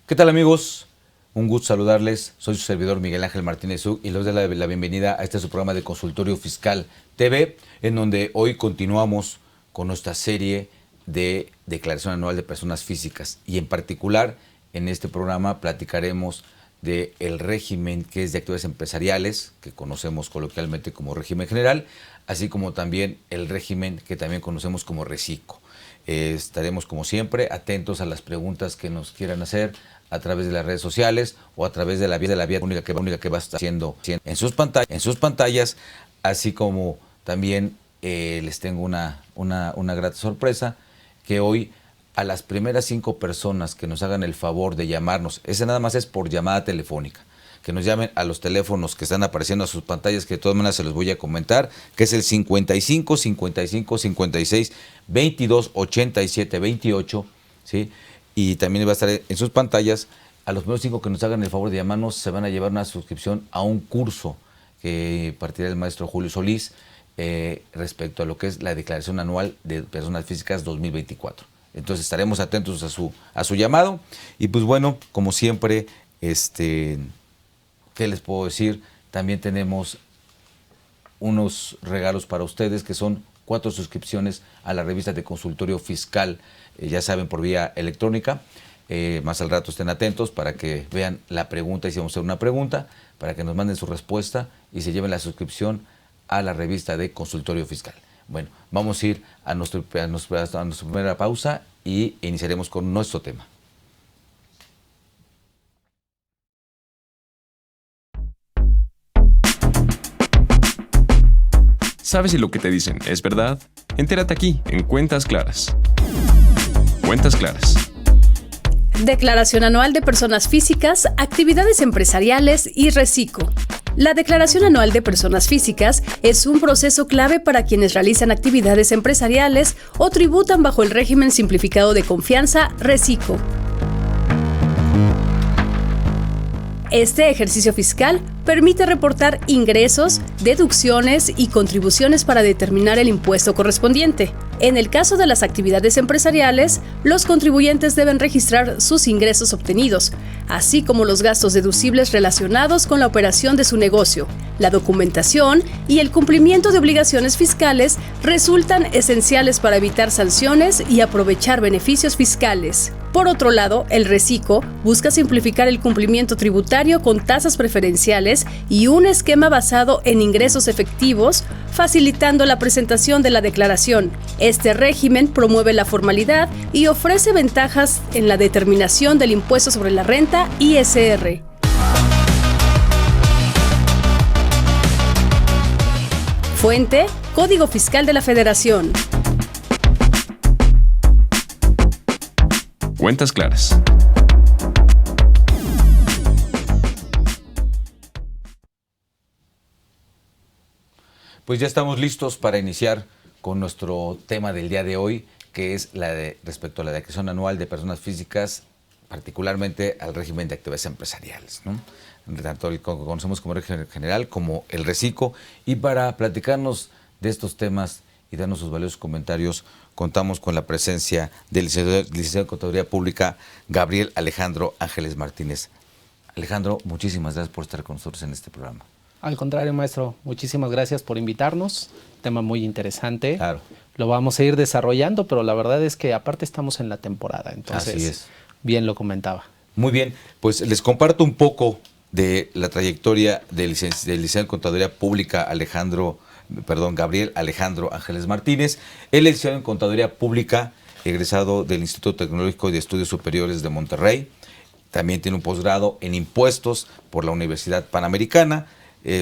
¿Qué tal, amigos? Un gusto saludarles. Soy su servidor Miguel Ángel Martínez Zug y les doy la bienvenida a este su programa de Consultorio Fiscal TV, en donde hoy continuamos con nuestra serie de declaración anual de personas físicas, y en particular en este programa platicaremos del régimen que es de actividades empresariales, que conocemos coloquialmente como régimen general, así como también el régimen que también conocemos como reciclo. Estaremos, como siempre, atentos a las preguntas que nos quieran hacer a través de las redes sociales o a través de la vía única que va a estar haciendo en sus pantallas, así como también les tengo una grata sorpresa, que hoy a las primeras 5 personas que nos hagan el favor de llamarnos, ese nada más es por llamada telefónica, que nos llamen a los teléfonos que están apareciendo a sus pantallas, que de todas maneras se los voy a comentar, que es el 55 55 56 22 87 28, ¿sí? Y también va a estar en sus pantallas. A los primeros 5 que nos hagan el favor de llamarnos se van a llevar una suscripción a un curso que impartirá el maestro Julio Solís respecto a lo que es la declaración anual de personas físicas 2024. Entonces estaremos atentos a su llamado. Y pues bueno, como siempre, ¿qué les puedo decir? También tenemos unos regalos para ustedes, que son 4 suscripciones a la revista de Consultorio Fiscal, ya saben, por vía electrónica. Más al rato estén atentos para que vean la pregunta, y si vamos a hacer una pregunta, para que nos manden su respuesta y se lleven la suscripción a la revista de Consultorio Fiscal. Bueno, vamos a ir a nuestra primera pausa y iniciaremos con nuestro tema. ¿Sabes si lo que te dicen es verdad? Entérate aquí, en Cuentas Claras. Cuentas Claras. Declaración anual de personas físicas, actividades empresariales y reciclo. La declaración anual de personas físicas es un proceso clave para quienes realizan actividades empresariales o tributan bajo el régimen simplificado de confianza reciclo. Este ejercicio fiscal permite reportar ingresos, deducciones y contribuciones para determinar el impuesto correspondiente. En el caso de las actividades empresariales, los contribuyentes deben registrar sus ingresos obtenidos, así como los gastos deducibles relacionados con la operación de su negocio. La documentación y el cumplimiento de obligaciones fiscales resultan esenciales para evitar sanciones y aprovechar beneficios fiscales. Por otro lado, el reciclo busca simplificar el cumplimiento tributario con tasas preferenciales y un esquema basado en ingresos efectivos, facilitando la presentación de la declaración. Este régimen promueve la formalidad y ofrece ventajas en la determinación del impuesto sobre la renta ISR. Fuente: Código Fiscal de la Federación. Cuentas Claras. Pues ya estamos listos para iniciar con nuestro tema del día de hoy, que es respecto a la declaración anual de personas físicas, particularmente al régimen de actividades empresariales, ¿no? Tanto el que conocemos como régimen general como el reciclo. Y para platicarnos de estos temas y darnos sus valiosos comentarios, contamos con la presencia del licenciado en Contaduría Pública, Gabriel Alejandro Ángeles Martínez. Alejandro, muchísimas gracias por estar con nosotros en este programa. Al contrario, maestro, muchísimas gracias por invitarnos. Tema muy interesante. Claro. Lo vamos a ir desarrollando, pero la verdad es que aparte estamos en la temporada, entonces así es. Bien lo comentaba. Muy bien, pues les comparto un poco de la trayectoria del licenciado en Contaduría Pública Gabriel Alejandro Ángeles Martínez. Él es licenciado en Contaduría Pública, egresado del Instituto Tecnológico y de Estudios Superiores de Monterrey. También tiene un posgrado en Impuestos por la Universidad Panamericana.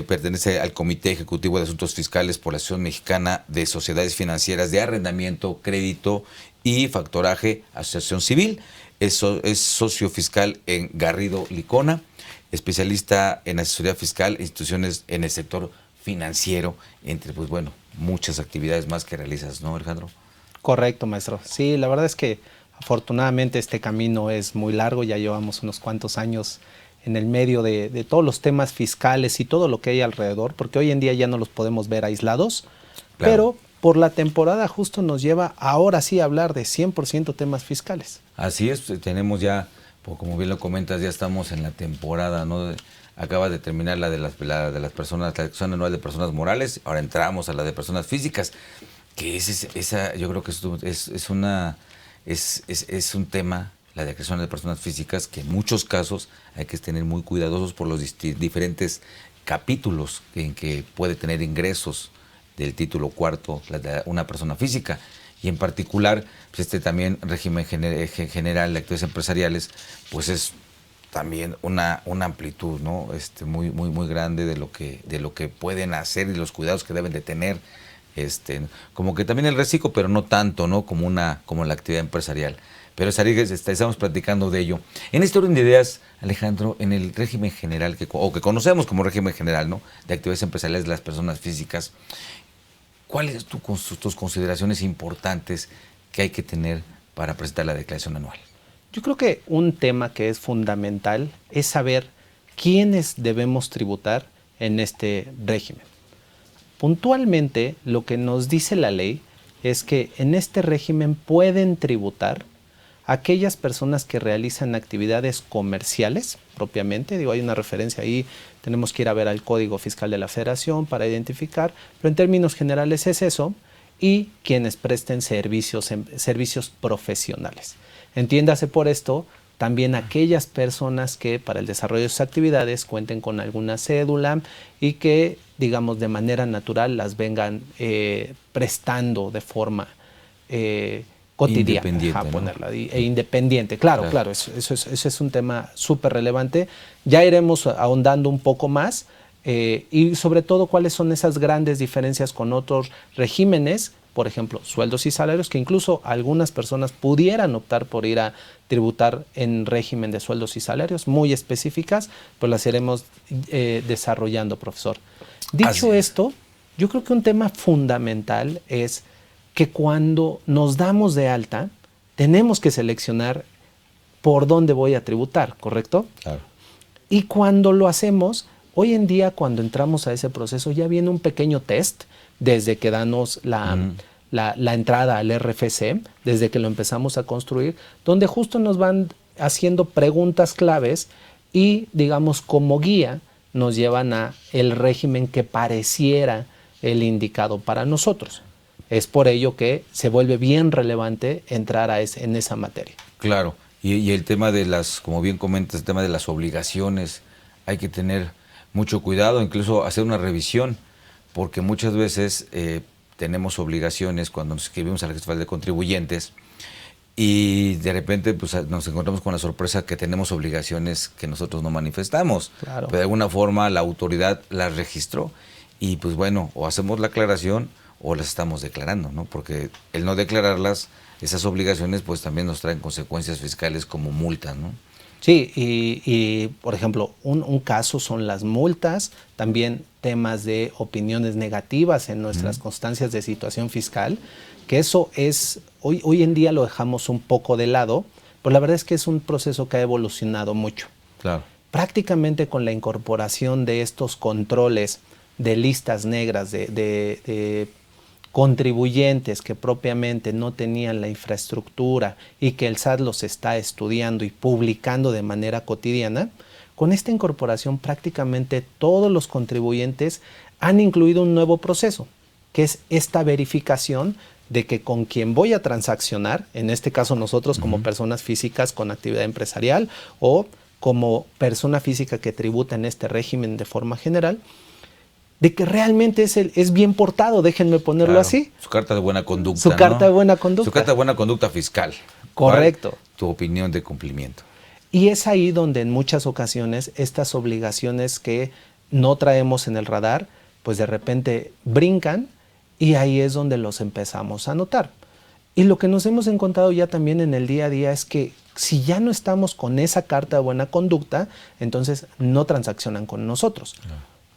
Pertenece al Comité Ejecutivo de Asuntos Fiscales por la Asociación Mexicana de Sociedades Financieras de Arrendamiento, Crédito y Factoraje, Asociación Civil. Es socio fiscal en Garrido Licona, especialista en asesoría fiscal e instituciones en el sector financiero, entre muchas actividades más que realizas, ¿no, Alejandro? Correcto, maestro. Sí, la verdad es que afortunadamente este camino es muy largo, ya llevamos unos cuantos años en el medio de todos los temas fiscales y todo lo que hay alrededor, porque hoy en día ya no los podemos ver aislados, claro. Pero por la temporada justo nos lleva ahora sí a hablar de 100% temas fiscales. Así es, tenemos ya Pues como bien lo comentas, ya estamos en la temporada, ¿no? Acaba de terminar la de las personas, la declaración anual de personas morales, ahora entramos a la de personas físicas, que esa yo creo que es un tema, la declaración de personas físicas, que en muchos casos hay que tener muy cuidadosos por los diferentes capítulos en que puede tener ingresos del título cuarto una persona física. Y en particular, pues también régimen general de actividades empresariales, pues es también una amplitud, ¿no? Muy grande de lo que pueden hacer y los cuidados que deben de tener. Como que también el reciclo, pero no tanto, ¿no? Como la actividad empresarial. Pero estamos platicando de ello. En este orden de ideas, Alejandro, en el régimen general, que conocemos como régimen general, ¿no? De actividades empresariales de las personas físicas, ¿cuáles son tus consideraciones importantes que hay que tener para presentar la declaración anual? Yo creo que un tema que es fundamental es saber quiénes debemos tributar en este régimen. Puntualmente, lo que nos dice la ley es que en este régimen pueden tributar aquellas personas que realizan actividades comerciales propiamente. Digo, hay una referencia ahí, tenemos que ir a ver al Código Fiscal de la Federación para identificar, pero en términos generales es eso, y quienes presten servicios profesionales. Entiéndase por esto también aquellas personas que para el desarrollo de sus actividades cuenten con alguna cédula y que, digamos, de manera natural las vengan prestando de forma cotidiana, independiente, e independiente. Claro, eso es un tema súper relevante. Ya iremos ahondando un poco más y sobre todo cuáles son esas grandes diferencias con otros regímenes, por ejemplo, sueldos y salarios, que incluso algunas personas pudieran optar por ir a tributar en régimen de sueldos y salarios, muy específicas, pues las iremos desarrollando, profesor. Dicho esto, yo creo que un tema fundamental es que cuando nos damos de alta, tenemos que seleccionar por dónde voy a tributar, ¿correcto? Claro. Y cuando lo hacemos, hoy en día cuando entramos a ese proceso ya viene un pequeño test desde que damos la entrada al RFC, desde que lo empezamos a construir, donde justo nos van haciendo preguntas claves y, digamos, como guía nos llevan a el régimen que pareciera el indicado para nosotros. Es por ello que se vuelve bien relevante entrar en esa materia. Claro, y el tema de como bien comentas, el tema de las obligaciones, hay que tener mucho cuidado, incluso hacer una revisión, porque muchas veces tenemos obligaciones cuando nos inscribimos al Registro Federal de Contribuyentes y de repente pues, nos encontramos con la sorpresa que tenemos obligaciones que nosotros no manifestamos. Claro. Pero de alguna forma la autoridad las registró y pues bueno, o hacemos la aclaración o las estamos declarando, ¿no? Porque el no declararlas, esas obligaciones, pues también nos traen consecuencias fiscales como multas, ¿no? Sí, y por ejemplo, un caso son las multas, también temas de opiniones negativas en nuestras constancias de situación fiscal, que eso es, hoy en día lo dejamos un poco de lado, pero la verdad es que es un proceso que ha evolucionado mucho. Claro. Prácticamente con la incorporación de estos controles de listas negras de contribuyentes que propiamente no tenían la infraestructura y que el SAT los está estudiando y publicando de manera cotidiana, con esta incorporación prácticamente todos los contribuyentes han incluido un nuevo proceso, que es esta verificación de que con quien voy a transaccionar, en este caso nosotros como personas físicas con actividad empresarial o como persona física que tributa en este régimen de forma general, de que realmente es bien portado, déjenme ponerlo así. Su carta de buena conducta. Su carta de buena conducta. Su carta de buena conducta fiscal. Correcto. ¿Vale? Tu opinión de cumplimiento. Y es ahí donde en muchas ocasiones estas obligaciones que no traemos en el radar, pues de repente brincan y ahí es donde los empezamos a notar. Y lo que nos hemos encontrado ya también en el día a día es que si ya no estamos con esa carta de buena conducta, entonces no transaccionan con nosotros.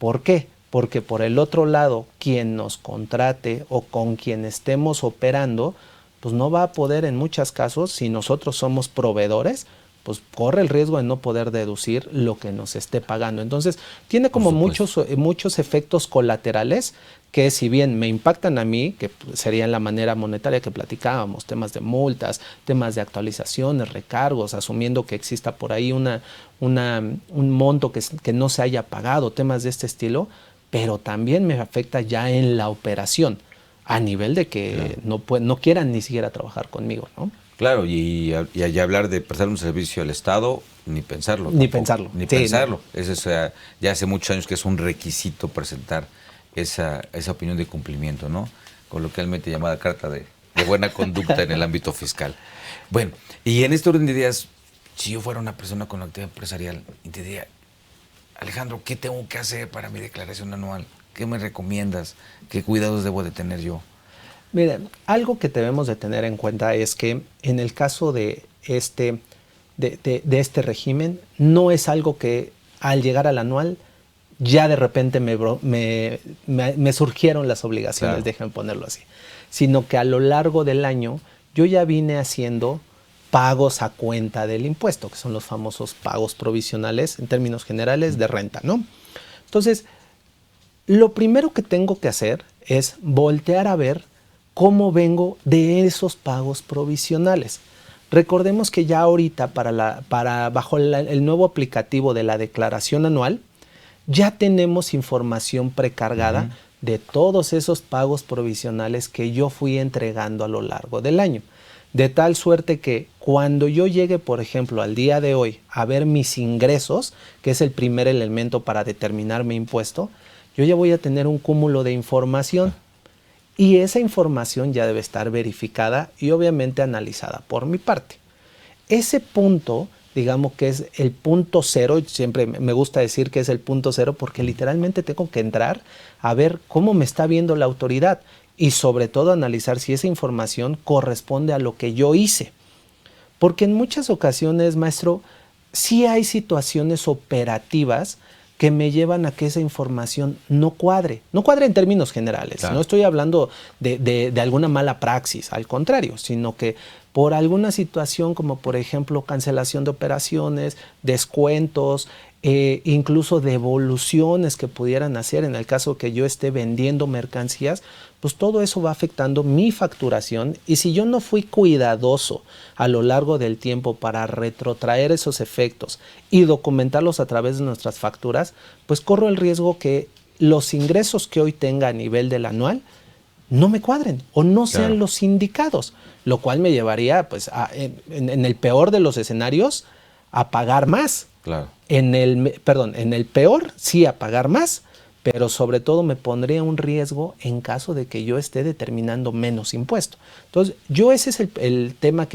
¿Por qué? Porque por el otro lado, quien nos contrate o con quien estemos operando, pues no va a poder en muchos casos, si nosotros somos proveedores, pues corre el riesgo de no poder deducir lo que nos esté pagando. Entonces, tiene como muchos efectos colaterales que, si bien me impactan a mí, que sería en la manera monetaria que platicábamos, temas de multas, temas de actualizaciones, recargos, asumiendo que exista por ahí un monto que no se haya pagado, temas de este estilo, pero también me afecta ya en la operación, a nivel de que no quieran ni siquiera trabajar conmigo, ¿no? Claro, y hablar de prestar un servicio al Estado, ni pensarlo. Ni pensarlo. Ni pensarlo. Eso es, ya hace muchos años que es un requisito presentar esa opinión de cumplimiento, ¿no? Coloquialmente llamada carta de buena conducta en el ámbito fiscal. Bueno, y en este orden de ideas, si yo fuera una persona con actividad empresarial y te diría, Alejandro, ¿qué tengo que hacer para mi declaración anual? ¿Qué me recomiendas? ¿Qué cuidados debo de tener yo? Mira, algo que debemos de tener en cuenta es que en el caso de este régimen, no es algo que al llegar al anual ya de repente me surgieron las obligaciones, claro, déjenme ponerlo así, sino que a lo largo del año yo ya vine haciendo pagos a cuenta del impuesto, que son los famosos pagos provisionales en términos generales de renta, ¿no? Entonces, lo primero que tengo que hacer es voltear a ver cómo vengo de esos pagos provisionales. Recordemos que ya ahorita bajo el nuevo aplicativo de la declaración anual, ya tenemos información precargada de todos esos pagos provisionales que yo fui entregando a lo largo del año. De tal suerte que cuando yo llegue, por ejemplo, al día de hoy a ver mis ingresos, que es el primer elemento para determinar mi impuesto, yo ya voy a tener un cúmulo de información. Y esa información ya debe estar verificada y obviamente analizada por mi parte. Ese punto, digamos que es el punto cero, siempre me gusta decir que es el punto cero porque literalmente tengo que entrar a ver cómo me está viendo la autoridad y sobre todo analizar si esa información corresponde a lo que yo hice. Porque en muchas ocasiones, maestro, sí hay situaciones operativas que me llevan a que esa información no cuadre en términos generales. Claro. No estoy hablando de alguna mala praxis, al contrario, sino que por alguna situación como por ejemplo cancelación de operaciones, descuentos, incluso devoluciones que pudieran hacer en el caso que yo esté vendiendo mercancías, pues todo eso va afectando mi facturación y si yo no fui cuidadoso a lo largo del tiempo para retrotraer esos efectos y documentarlos a través de nuestras facturas, pues corro el riesgo que los ingresos que hoy tenga a nivel del anual no me cuadren o no sean, claro, los indicados, lo cual me llevaría pues en el peor de los escenarios a pagar más. Claro. En el peor sí a pagar más, pero sobre todo me pondría un riesgo en caso de que yo esté determinando menos impuesto. Entonces, ese es el tema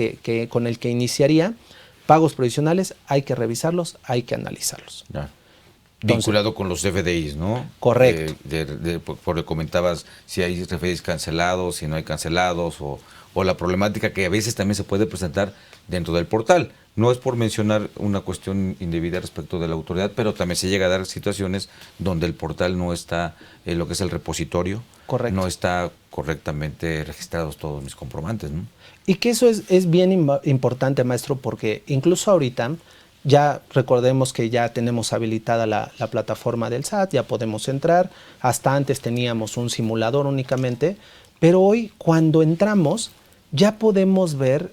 con el que iniciaría. Pagos provisionales, hay que revisarlos, hay que analizarlos. Ya. Vinculado con los FDIs, ¿no? Correcto. Porque comentabas si hay FDIs cancelados, si no hay cancelados, o la problemática que a veces también se puede presentar dentro del portal. No es por mencionar una cuestión indebida respecto de la autoridad, pero también se llega a dar situaciones donde el portal no está, lo que es el repositorio, correcto, no está correctamente registrados todos mis comprobantes, ¿no? Y que eso es bien importante, maestro, porque incluso ahorita ya recordemos que ya tenemos habilitada la plataforma del SAT, ya podemos entrar. Hasta antes teníamos un simulador únicamente, pero hoy cuando entramos ya podemos ver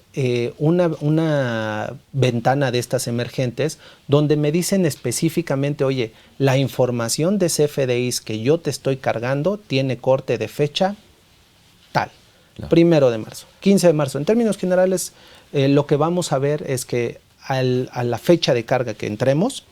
una ventana de estas emergentes donde me dicen específicamente, oye, la información de CFDIs que yo te estoy cargando tiene corte de fecha tal, claro, 1 de marzo, 15 de marzo. En términos generales, lo que vamos a ver es que a la fecha de carga que entremos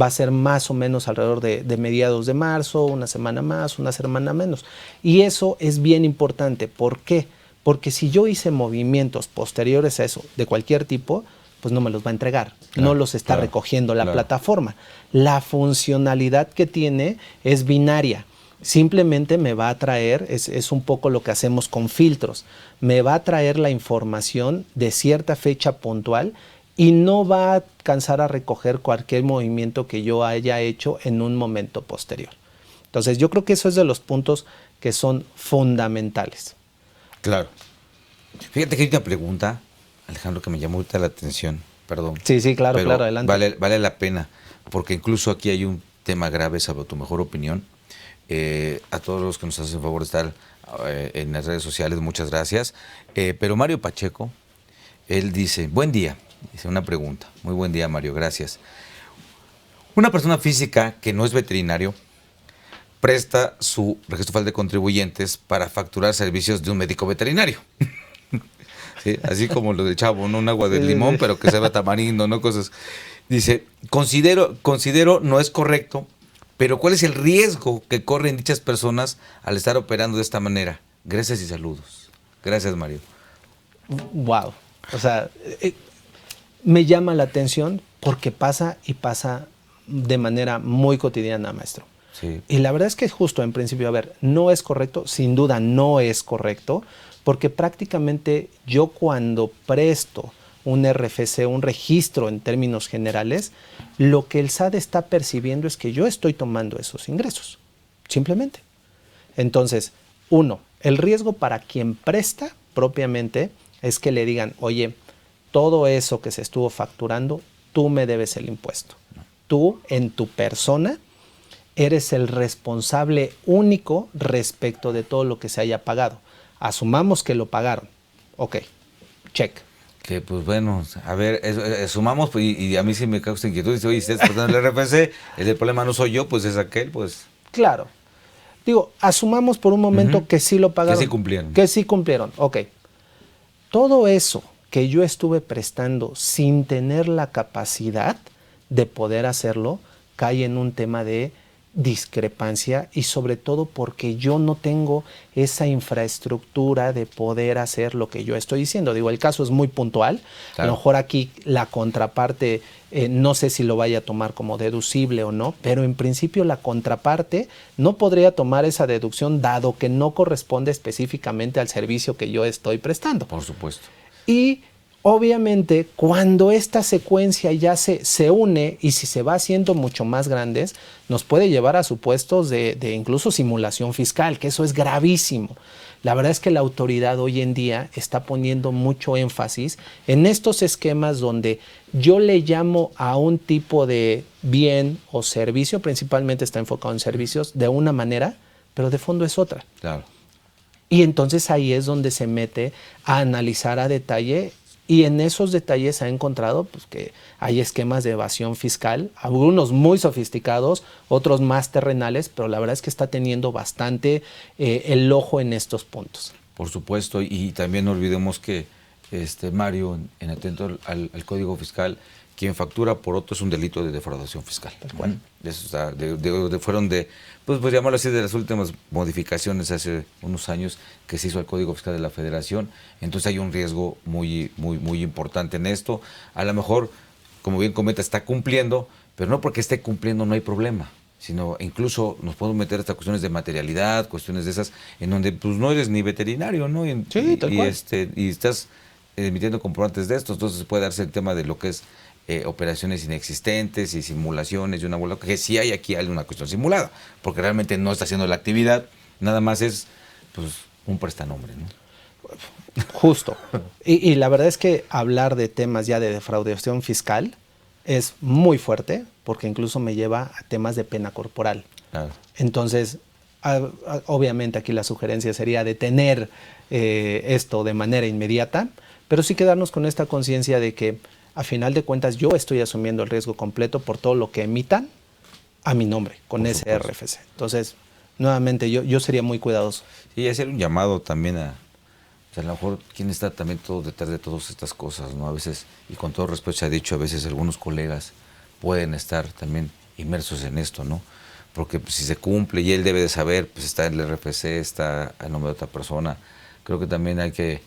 va a ser más o menos alrededor de mediados de marzo, una semana más, una semana menos. Y eso es bien importante. ¿Por qué? Porque si yo hice movimientos posteriores a eso, de cualquier tipo, pues no me los va a entregar. Claro, no los está, claro, recogiendo la, claro, plataforma. La funcionalidad que tiene es binaria. Simplemente me va a traer, es un poco lo que hacemos con filtros, me va a traer la información de cierta fecha puntual y no va a alcanzar a recoger cualquier movimiento que yo haya hecho en un momento posterior. Entonces yo creo que eso es de los puntos que son fundamentales. Claro. Fíjate que hay una pregunta, Alejandro, que me llamó ahorita la atención. perdón. Sí, sí, claro, pero claro, adelante. vale la pena, porque incluso aquí hay un tema grave, salvo tu mejor opinión. A todos los que nos hacen favor de estar en las redes sociales, muchas gracias. Pero Mario Pacheco, él dice, buen día, dice una pregunta. Muy buen día, Mario, gracias. Una persona física que no es veterinario presta su registro federal de contribuyentes para facturar servicios de un médico veterinario. Sí, así como lo del chavo, ¿no? Un agua de limón, pero que sabe a tamarindo, ¿no? Cosas. Dice, considero no es correcto, pero ¿cuál es el riesgo que corren dichas personas al estar operando de esta manera? Gracias y saludos. Gracias, Mario. Wow. O sea, me llama la atención porque pasa y pasa de manera muy cotidiana, maestro. Sí. Y la verdad es que justo en principio, a ver, no es correcto, sin duda no es correcto, porque prácticamente yo cuando presto un RFC, un registro en términos generales, lo que el SAT está percibiendo es que yo estoy tomando esos ingresos, simplemente. Entonces, uno, el riesgo para quien presta propiamente es que le digan, oye, todo eso que se estuvo facturando, tú me debes el impuesto. Tú, en tu persona, eres el responsable único respecto de todo lo que se haya pagado. Asumamos que lo pagaron. Ok, check. Que pues bueno, a ver, sumamos pues, y a mí sí me causa inquietud. Dice, oye, si estás tratando el RFC, el problema no soy yo, pues es aquel, pues. Claro. Digo, asumamos por un momento que sí lo pagaron. Que sí cumplieron. Que sí cumplieron, ok. Todo eso que yo estuve prestando sin tener la capacidad de poder hacerlo, cae en un tema de discrepancia y sobre todo porque yo no tengo esa infraestructura de poder hacer lo que yo estoy diciendo. Digo, el caso es muy puntual. Claro. A lo mejor aquí la contraparte, no sé si lo vaya a tomar como deducible o no, pero en principio la contraparte no podría tomar esa deducción dado que no corresponde específicamente al servicio que yo estoy prestando. Por supuesto. Y obviamente, cuando esta secuencia ya se une y si se va haciendo mucho más grandes, nos puede llevar a supuestos de incluso simulación fiscal, que eso es gravísimo. La verdad es que la autoridad hoy en día está poniendo mucho énfasis en estos esquemas donde yo le llamo a un tipo de bien o servicio, principalmente está enfocado en servicios, de una manera, pero de fondo es otra. Claro. Y entonces ahí es donde se mete a analizar a detalle. Y en esos detalles se ha encontrado pues, que hay esquemas de evasión fiscal, algunos muy sofisticados, otros más terrenales, pero la verdad es que está teniendo bastante el ojo en estos puntos. Por supuesto, y también no olvidemos que Mario, en atento al Código Fiscal, quien factura por otro es un delito de defraudación fiscal. Bueno, eso está, fueron pues llamarlo así, de las últimas modificaciones hace unos años que se hizo al Código Fiscal de la Federación. Entonces hay un riesgo muy importante en esto. A lo mejor, como bien comenta, está cumpliendo, pero no porque esté cumpliendo no hay problema, sino incluso nos podemos meter hasta cuestiones de materialidad, cuestiones de esas, en donde pues no eres ni veterinario, ¿no? Sí, tal cual. Y estás emitiendo comprobantes de estos, entonces puede darse el tema de lo que es operaciones inexistentes y simulaciones y una bola, que sí hay aquí una cuestión simulada, porque realmente no está haciendo la actividad, nada más es pues un prestanombre, ¿no? Justo. Y la verdad es que hablar de temas ya de defraudación fiscal es muy fuerte, porque incluso me lleva a temas de pena corporal. Claro. Entonces, obviamente aquí la sugerencia sería detener esto de manera inmediata, pero sí quedarnos con esta conciencia de que a final de cuentas yo estoy asumiendo el riesgo completo por todo lo que emitan a mi nombre con ese RFC. Entonces, nuevamente yo sería muy cuidadoso. Sí, hacer un llamado también a lo mejor quién está también todo detrás de todas estas cosas, ¿no? A veces, y con todo respeto se ha dicho, a veces algunos colegas pueden estar también inmersos en esto, ¿no? Porque pues, si se cumple y él debe de saber, pues está en el RFC, está a nombre de otra persona. Creo que también hay que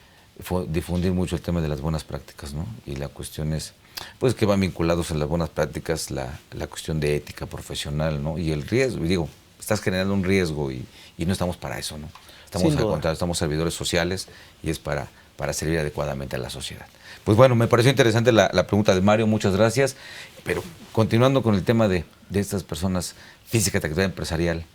difundir mucho el tema de las buenas prácticas, ¿no? Y la cuestión es, pues que van vinculados en las buenas prácticas la cuestión de ética profesional, ¿no? Y el riesgo, y digo, estás generando un riesgo y no estamos para eso, ¿no? Estamos al contrario, estamos servidores sociales y es para servir adecuadamente a la sociedad. Pues bueno, me pareció interesante la pregunta de Mario, muchas gracias, pero continuando con el tema de estas personas físicas de actividad empresarial.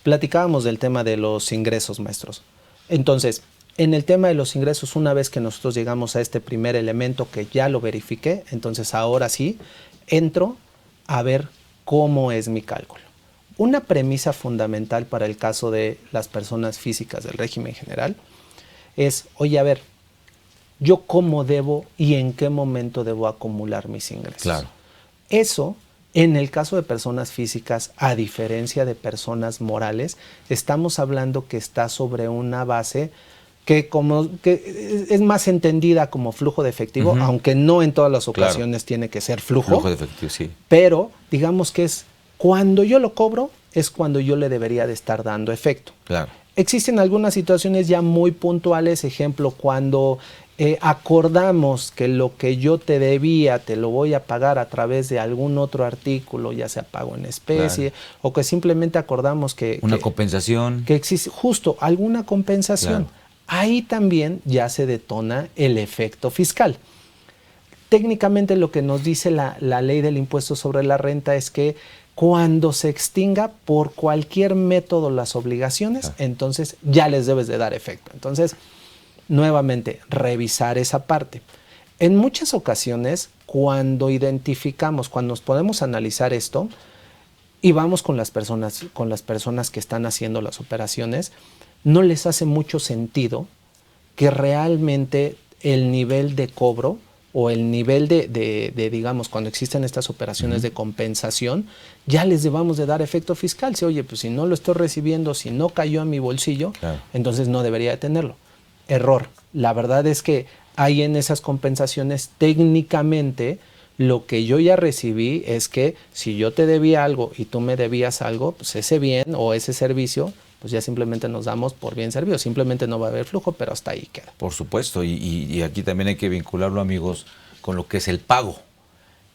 Platicábamos del tema de los ingresos, maestros. Entonces, En el tema de los ingresos, una vez que nosotros llegamos a este primer elemento que ya lo verifiqué, entonces ahora sí entro a ver cómo es mi cálculo. Una premisa fundamental para el caso de las personas físicas del régimen general es, oye, a ver, yo cómo debo y en qué momento debo acumular mis ingresos. Claro. Eso, en el caso de personas físicas, a diferencia de personas morales, estamos hablando que está sobre una base que es más entendida como flujo de efectivo, aunque no en todas las ocasiones tiene que ser flujo. Flujo de efectivo, sí. Pero digamos que es cuando yo lo cobro, es cuando yo le debería de estar dando efecto. Claro. Existen algunas situaciones ya muy puntuales, ejemplo, cuando acordamos que lo que yo te debía te lo voy a pagar a través de algún otro artículo, ya sea pago en especie, o que simplemente acordamos que... Una compensación. Que existe justo alguna compensación. Claro. Ahí también ya se detona el efecto fiscal. Técnicamente lo que nos dice la ley del impuesto sobre la renta es que cuando se extinga por cualquier método las obligaciones, entonces ya les debes de dar efecto. Entonces, nuevamente, revisar esa parte. En muchas ocasiones, cuando identificamos, cuando nos podemos analizar esto y vamos con las personas que están haciendo las operaciones, no les hace mucho sentido que realmente el nivel de cobro o el nivel de digamos, cuando existen estas operaciones de compensación, ya les debamos de dar efecto fiscal. Si, oye, pues si no lo estoy recibiendo, si no cayó a mi bolsillo, entonces no debería de tenerlo. Error. La verdad es que hay en esas compensaciones técnicamente lo que yo ya recibí es que si yo te debía algo y tú me debías algo, pues ese bien o ese servicio, pues ya simplemente nos damos por bien servido. Simplemente no va a haber flujo, pero hasta ahí queda. Por supuesto, y aquí también hay que vincularlo, amigos, con lo que es el pago.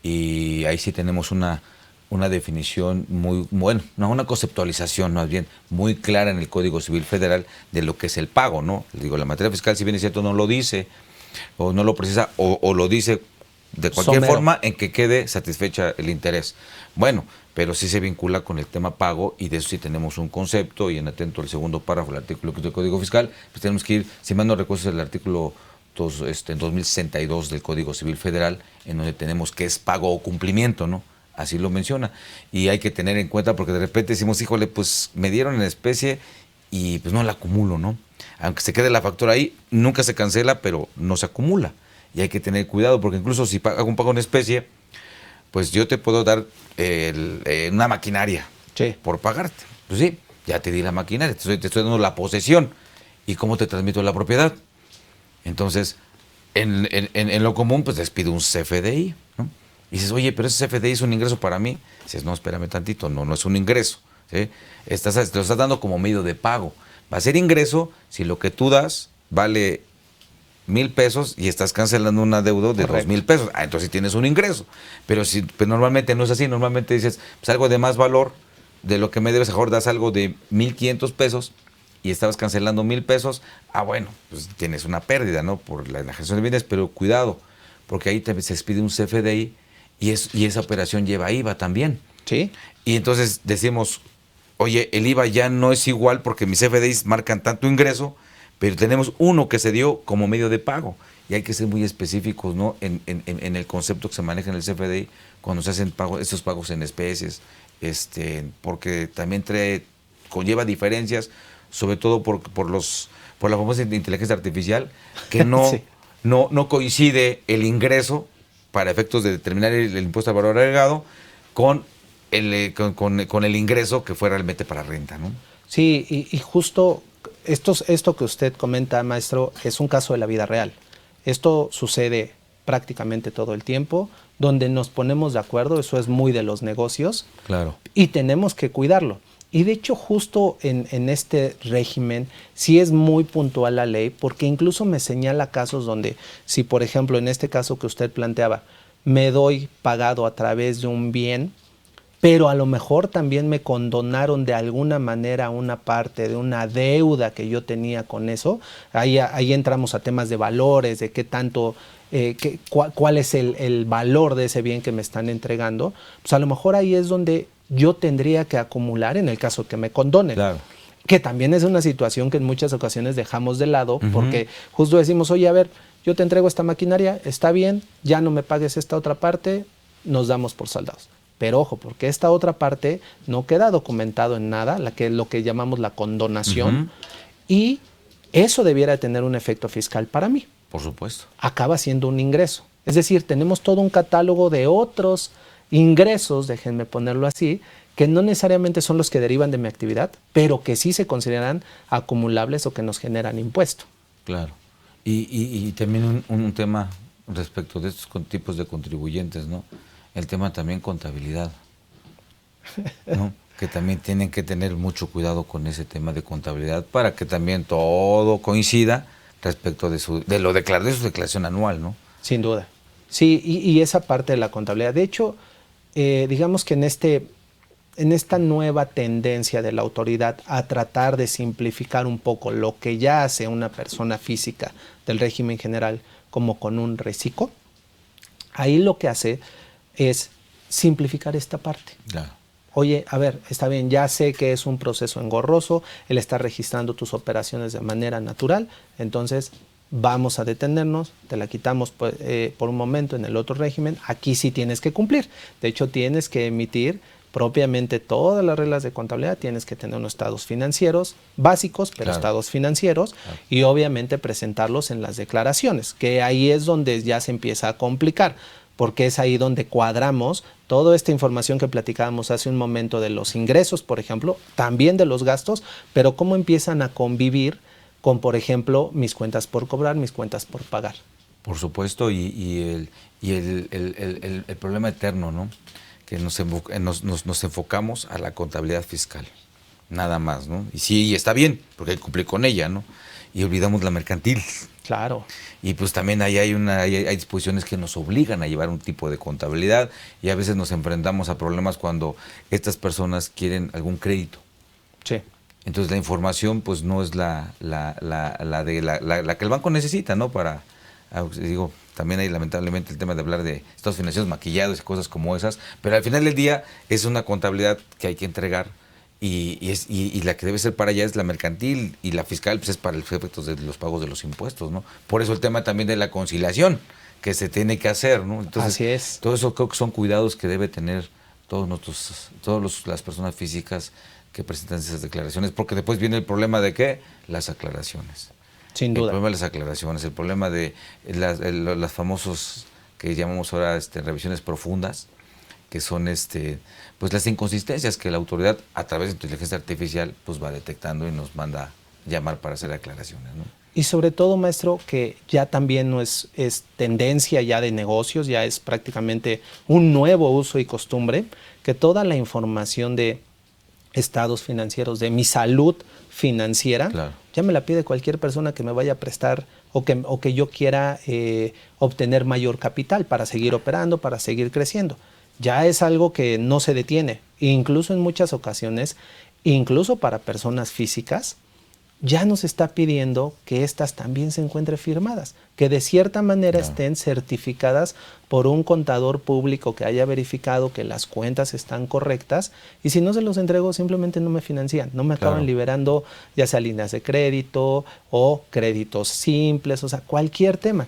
Y ahí sí tenemos una definición muy, bueno, una conceptualización más bien muy clara en el Código Civil Federal de lo que es el pago, ¿no? Digo, la materia fiscal, si bien es cierto, no lo dice, o no lo precisa, o lo dice de cualquier forma en que quede satisfecha el interés. Bueno, pero sí se vincula con el tema pago y de eso sí tenemos un concepto y en atento al segundo párrafo del artículo que es del Código Fiscal, pues tenemos que ir, si mal no recuerdo, es el artículo 2062 del Código Civil Federal, en donde tenemos que es pago o cumplimiento, ¿no? Así lo menciona. Y hay que tener en cuenta porque de repente decimos, híjole, pues me dieron en especie y pues no la acumulo, ¿no? Aunque se quede la factura ahí, nunca se cancela, pero no se acumula. Y hay que tener cuidado porque incluso si hago un pago en especie, pues yo te puedo dar una maquinaria por pagarte. Pues sí, ya te di la maquinaria, te estoy dando la posesión. ¿Y cómo te transmito la propiedad? Entonces, en lo común, pues les pido un CFDI, ¿no? Y dices, oye, pero ese CFDI es un ingreso para mí. Dices, no, espérame tantito, no es un ingreso, ¿sí? Te lo estás dando como medio de pago. Va a ser ingreso si lo que tú das vale 1,000 pesos y estás cancelando un adeudo de 2,000 pesos. Ah, entonces sí tienes un ingreso. Pero si pues normalmente no es así, normalmente dices, pues algo de más valor, de lo que me debes, mejor das algo de 1,500 pesos y estabas cancelando 1,000 pesos. Ah, bueno, pues tienes una pérdida, ¿no? Por la enajenación de bienes, pero cuidado, porque ahí se expide un CFDI y esa operación lleva IVA también. Sí. Y entonces decimos, oye, el IVA ya no es igual porque mis CFDIs marcan tanto ingreso, pero tenemos uno que se dio como medio de pago. Y hay que ser muy específicos, ¿no? En el concepto que se maneja en el CFDI cuando se hacen estos pagos en especies, porque también conlleva diferencias, sobre todo por la famosa inteligencia artificial, que Sí. no coincide el ingreso para efectos de determinar el impuesto al valor agregado con el ingreso que fue realmente para renta, ¿no? Sí, y justo esto que usted comenta, maestro, es un caso de la vida real. Esto sucede prácticamente todo el tiempo, donde nos ponemos de acuerdo, eso es muy de los negocios, Claro. y tenemos que cuidarlo. Y de hecho, justo en este régimen sí es muy puntual la ley, porque incluso me señala casos donde, si por ejemplo en este caso que usted planteaba, me doy pagado a través de un bien, pero a lo mejor también me condonaron de alguna manera una parte de una deuda que yo tenía con eso, ahí entramos a temas de valores, de qué tanto, cuál es el valor de ese bien que me están entregando, pues a lo mejor ahí es donde yo tendría que acumular en el caso que me condonen. Claro. que también es una situación que en muchas ocasiones dejamos de lado, porque justo decimos, oye, a ver, yo te entrego esta maquinaria, está bien, ya no me pagues esta otra parte, nos damos por saldados. Pero ojo, porque esta otra parte no queda documentado en nada, lo que llamamos la condonación, y eso debiera tener un efecto fiscal para mí. Por supuesto. Acaba siendo un ingreso. Es decir, tenemos todo un catálogo de otros ingresos, déjenme ponerlo así, que no necesariamente son los que derivan de mi actividad, pero que sí se consideran acumulables o que nos generan impuesto. Claro. Y también un tema respecto de estos tipos de contribuyentes, ¿no? El tema también contabilidad, ¿no? Que también tienen que tener mucho cuidado con ese tema de contabilidad para que también todo coincida respecto de su declaración anual, ¿no? Sin duda. Sí, y esa parte de la contabilidad. De hecho, digamos que en esta nueva tendencia de la autoridad a tratar de simplificar un poco lo que ya hace una persona física del régimen general como con un reciclo, ahí lo que hace es simplificar esta parte. Claro. Oye, a ver, está bien, ya sé que es un proceso engorroso, él está registrando tus operaciones de manera natural, entonces vamos a detenernos, te la quitamos por un momento en el otro régimen, aquí sí tienes que cumplir. De hecho, tienes que emitir propiamente todas las reglas de contabilidad, tienes que tener unos estados financieros básicos, pero claro, estados financieros, claro, y obviamente presentarlos en las declaraciones, que ahí es donde ya se empieza a complicar, porque es ahí donde cuadramos toda esta información que platicábamos hace un momento de los ingresos, por ejemplo, también de los gastos, pero cómo empiezan a convivir con, por ejemplo, mis cuentas por cobrar, mis cuentas por pagar. Por supuesto, y el problema eterno, ¿no? Que nos enfocamos a la contabilidad fiscal, nada más, ¿no? Y sí, está bien, porque hay que cumplir con ella, ¿no? Y olvidamos la mercantil. Claro. Y pues también ahí hay disposiciones que nos obligan a llevar un tipo de contabilidad, y a veces nos enfrentamos a problemas cuando estas personas quieren algún crédito. Sí. Entonces la información pues no es la que el banco necesita, ¿no? Digo, también hay lamentablemente el tema de hablar de estados financieros maquillados y cosas como esas, pero al final del día es una contabilidad que hay que entregar, y la que debe ser para allá es la mercantil, y la fiscal pues es para los efectos de los pagos de los impuestos, ¿no? Por eso el tema también de la conciliación que se tiene que hacer, ¿no? Entonces, así es. Todo eso creo que son cuidados que debe tener las personas físicas que presentan esas declaraciones, porque después viene el problema de ¿qué? Las aclaraciones. Sin duda. El problema de las aclaraciones, el problema de las famosas que llamamos ahora revisiones profundas, que son pues las inconsistencias que la autoridad a través de inteligencia artificial pues va detectando y nos manda llamar para hacer aclaraciones, ¿no? Y sobre todo, maestro, que ya también no es tendencia ya de negocios, ya es prácticamente un nuevo uso y costumbre, que toda la información de estados financieros, de mi salud financiera, claro, ya me la pide cualquier persona que me vaya a prestar o que yo quiera obtener mayor capital para seguir operando, para seguir creciendo. Ya es algo que no se detiene. Incluso en muchas ocasiones, incluso para personas físicas, ya nos está pidiendo que estas también se encuentren firmadas, que de cierta manera estén certificadas por un contador público que haya verificado que las cuentas están correctas, y si no se los entrego simplemente no me financian, no me acaban liberando ya sea líneas de crédito o créditos simples, o sea, cualquier tema.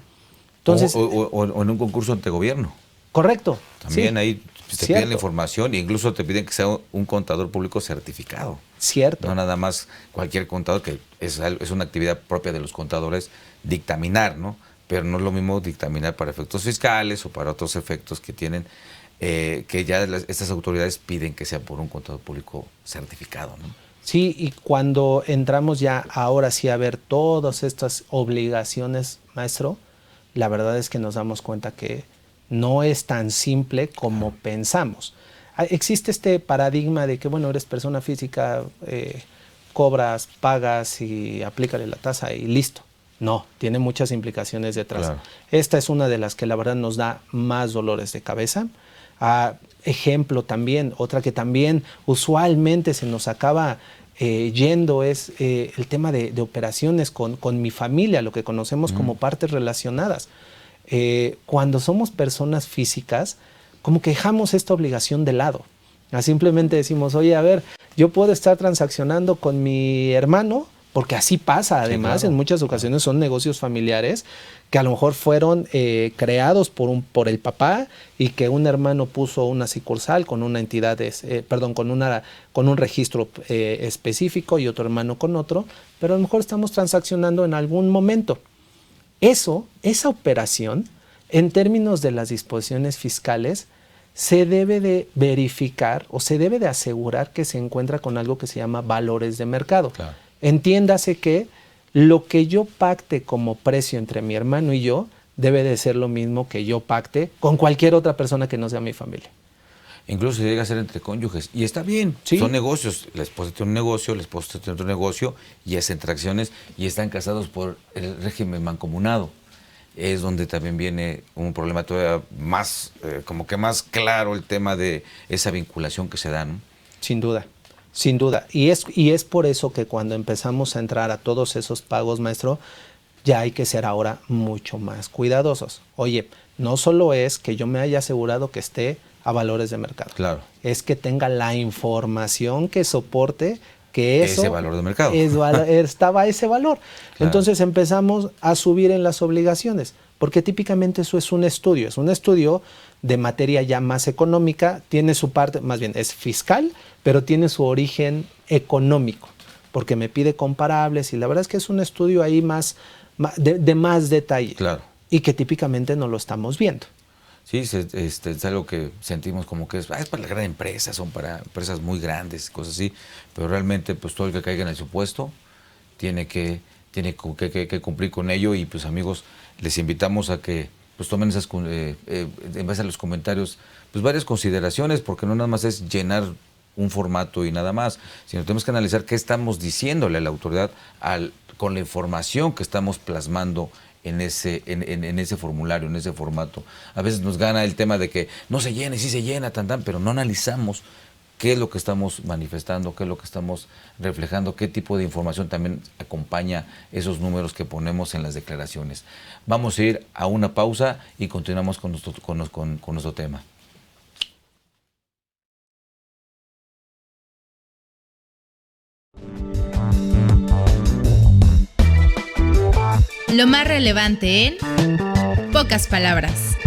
Entonces, o en un concurso ante gobierno. Correcto. También sí, ahí te piden la información, e incluso te piden que sea un contador público certificado. Cierto. No nada más cualquier contador, que es una actividad propia de los contadores, dictaminar, ¿no? Pero no es lo mismo dictaminar para efectos fiscales o para otros efectos que tienen, que ya estas autoridades piden que sea por un contador público certificado, ¿no? Sí, y cuando entramos ya ahora sí a ver todas estas obligaciones, maestro, la verdad es que nos damos cuenta que no es tan simple como pensamos. Existe este paradigma de que, bueno, eres persona física, cobras, pagas y aplícale la tasa y listo. No, tiene muchas implicaciones detrás. Claro. Esta es una de las que la verdad nos da más dolores de cabeza. Ejemplo también, otra que también usualmente se nos acaba yendo es el tema de operaciones con mi familia, lo que conocemos como partes relacionadas. Cuando somos personas físicas, como que dejamos esta obligación de lado. Simplemente decimos, oye, a ver, yo puedo estar transaccionando con mi hermano, porque así pasa además, sí, claro. En muchas ocasiones son negocios familiares que a lo mejor fueron creados por el papá y que un hermano puso una sucursal con una entidad, con un registro específico y otro hermano con otro, pero a lo mejor estamos transaccionando en algún momento. Esa operación, en términos de las disposiciones fiscales, se debe de verificar o se debe de asegurar que se encuentra con algo que se llama valores de mercado. Claro. Entiéndase que lo que yo pacte como precio entre mi hermano y yo debe de ser lo mismo que yo pacte con cualquier otra persona que no sea mi familia. Incluso se llega a ser entre cónyuges. Y está bien, ¿sí? Son negocios. La esposa tiene un negocio, la esposa tiene otro negocio y hacen transacciones y están casados por el régimen mancomunado. Es donde también viene un problema todavía más, como que más claro el tema de esa vinculación que se da, ¿no? Sin duda, sin duda. Y es por eso que cuando empezamos a entrar a todos esos pagos, maestro, ya hay que ser ahora mucho más cuidadosos. Oye, no solo es que yo me haya asegurado que esté a valores de mercado. Claro. Es que tenga la información que soporte que eso ese valor de mercado estaba ese valor. Claro. Entonces empezamos a subir en las obligaciones, porque típicamente eso es un estudio de materia ya más económica, tiene su parte, más bien es fiscal, pero tiene su origen económico, porque me pide comparables y la verdad es que es un estudio ahí de más detalle. Claro. Y que típicamente no lo estamos viendo. Sí, es algo que sentimos como que es para la gran empresa, son para empresas muy grandes, cosas así, pero realmente pues todo el que caiga en el supuesto tiene que cumplir con ello y pues amigos, les invitamos a que pues tomen esas, en base a los comentarios, pues varias consideraciones, porque no nada más es llenar un formato y nada más, sino tenemos que analizar qué estamos diciéndole a la autoridad con la información que estamos plasmando en ese formulario, en ese formato. A veces nos gana el tema de que no se llena, sí se llena, pero no analizamos qué es lo que estamos manifestando, qué es lo que estamos reflejando, qué tipo de información también acompaña esos números que ponemos en las declaraciones. Vamos a ir a una pausa y continuamos con nuestro tema. Lo más relevante en pocas palabras.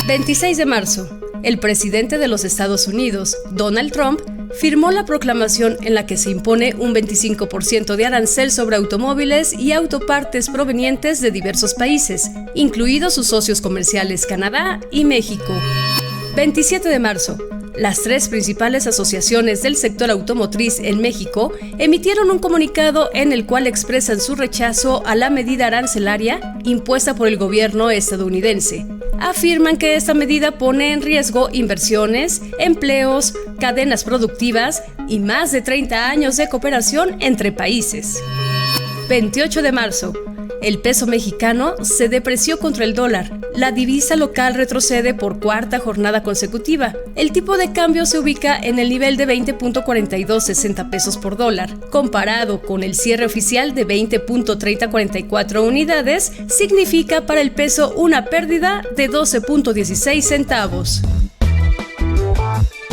26 de marzo. El presidente de los Estados Unidos, Donald Trump, firmó la proclamación en la que se impone un 25% de arancel sobre automóviles y autopartes provenientes de diversos países, incluidos sus socios comerciales Canadá y México. 27 de marzo. Las 3 principales asociaciones del sector automotriz en México emitieron un comunicado en el cual expresan su rechazo a la medida arancelaria impuesta por el gobierno estadounidense. Afirman que esta medida pone en riesgo inversiones, empleos, cadenas productivas y más de 30 años de cooperación entre países. 28 de marzo. El peso mexicano se depreció contra el dólar. La divisa local retrocede por 4ª jornada consecutiva. El tipo de cambio se ubica en el nivel de 20.4260 pesos por dólar. Comparado con el cierre oficial de 20.3044 unidades, significa para el peso una pérdida de 12.16 centavos.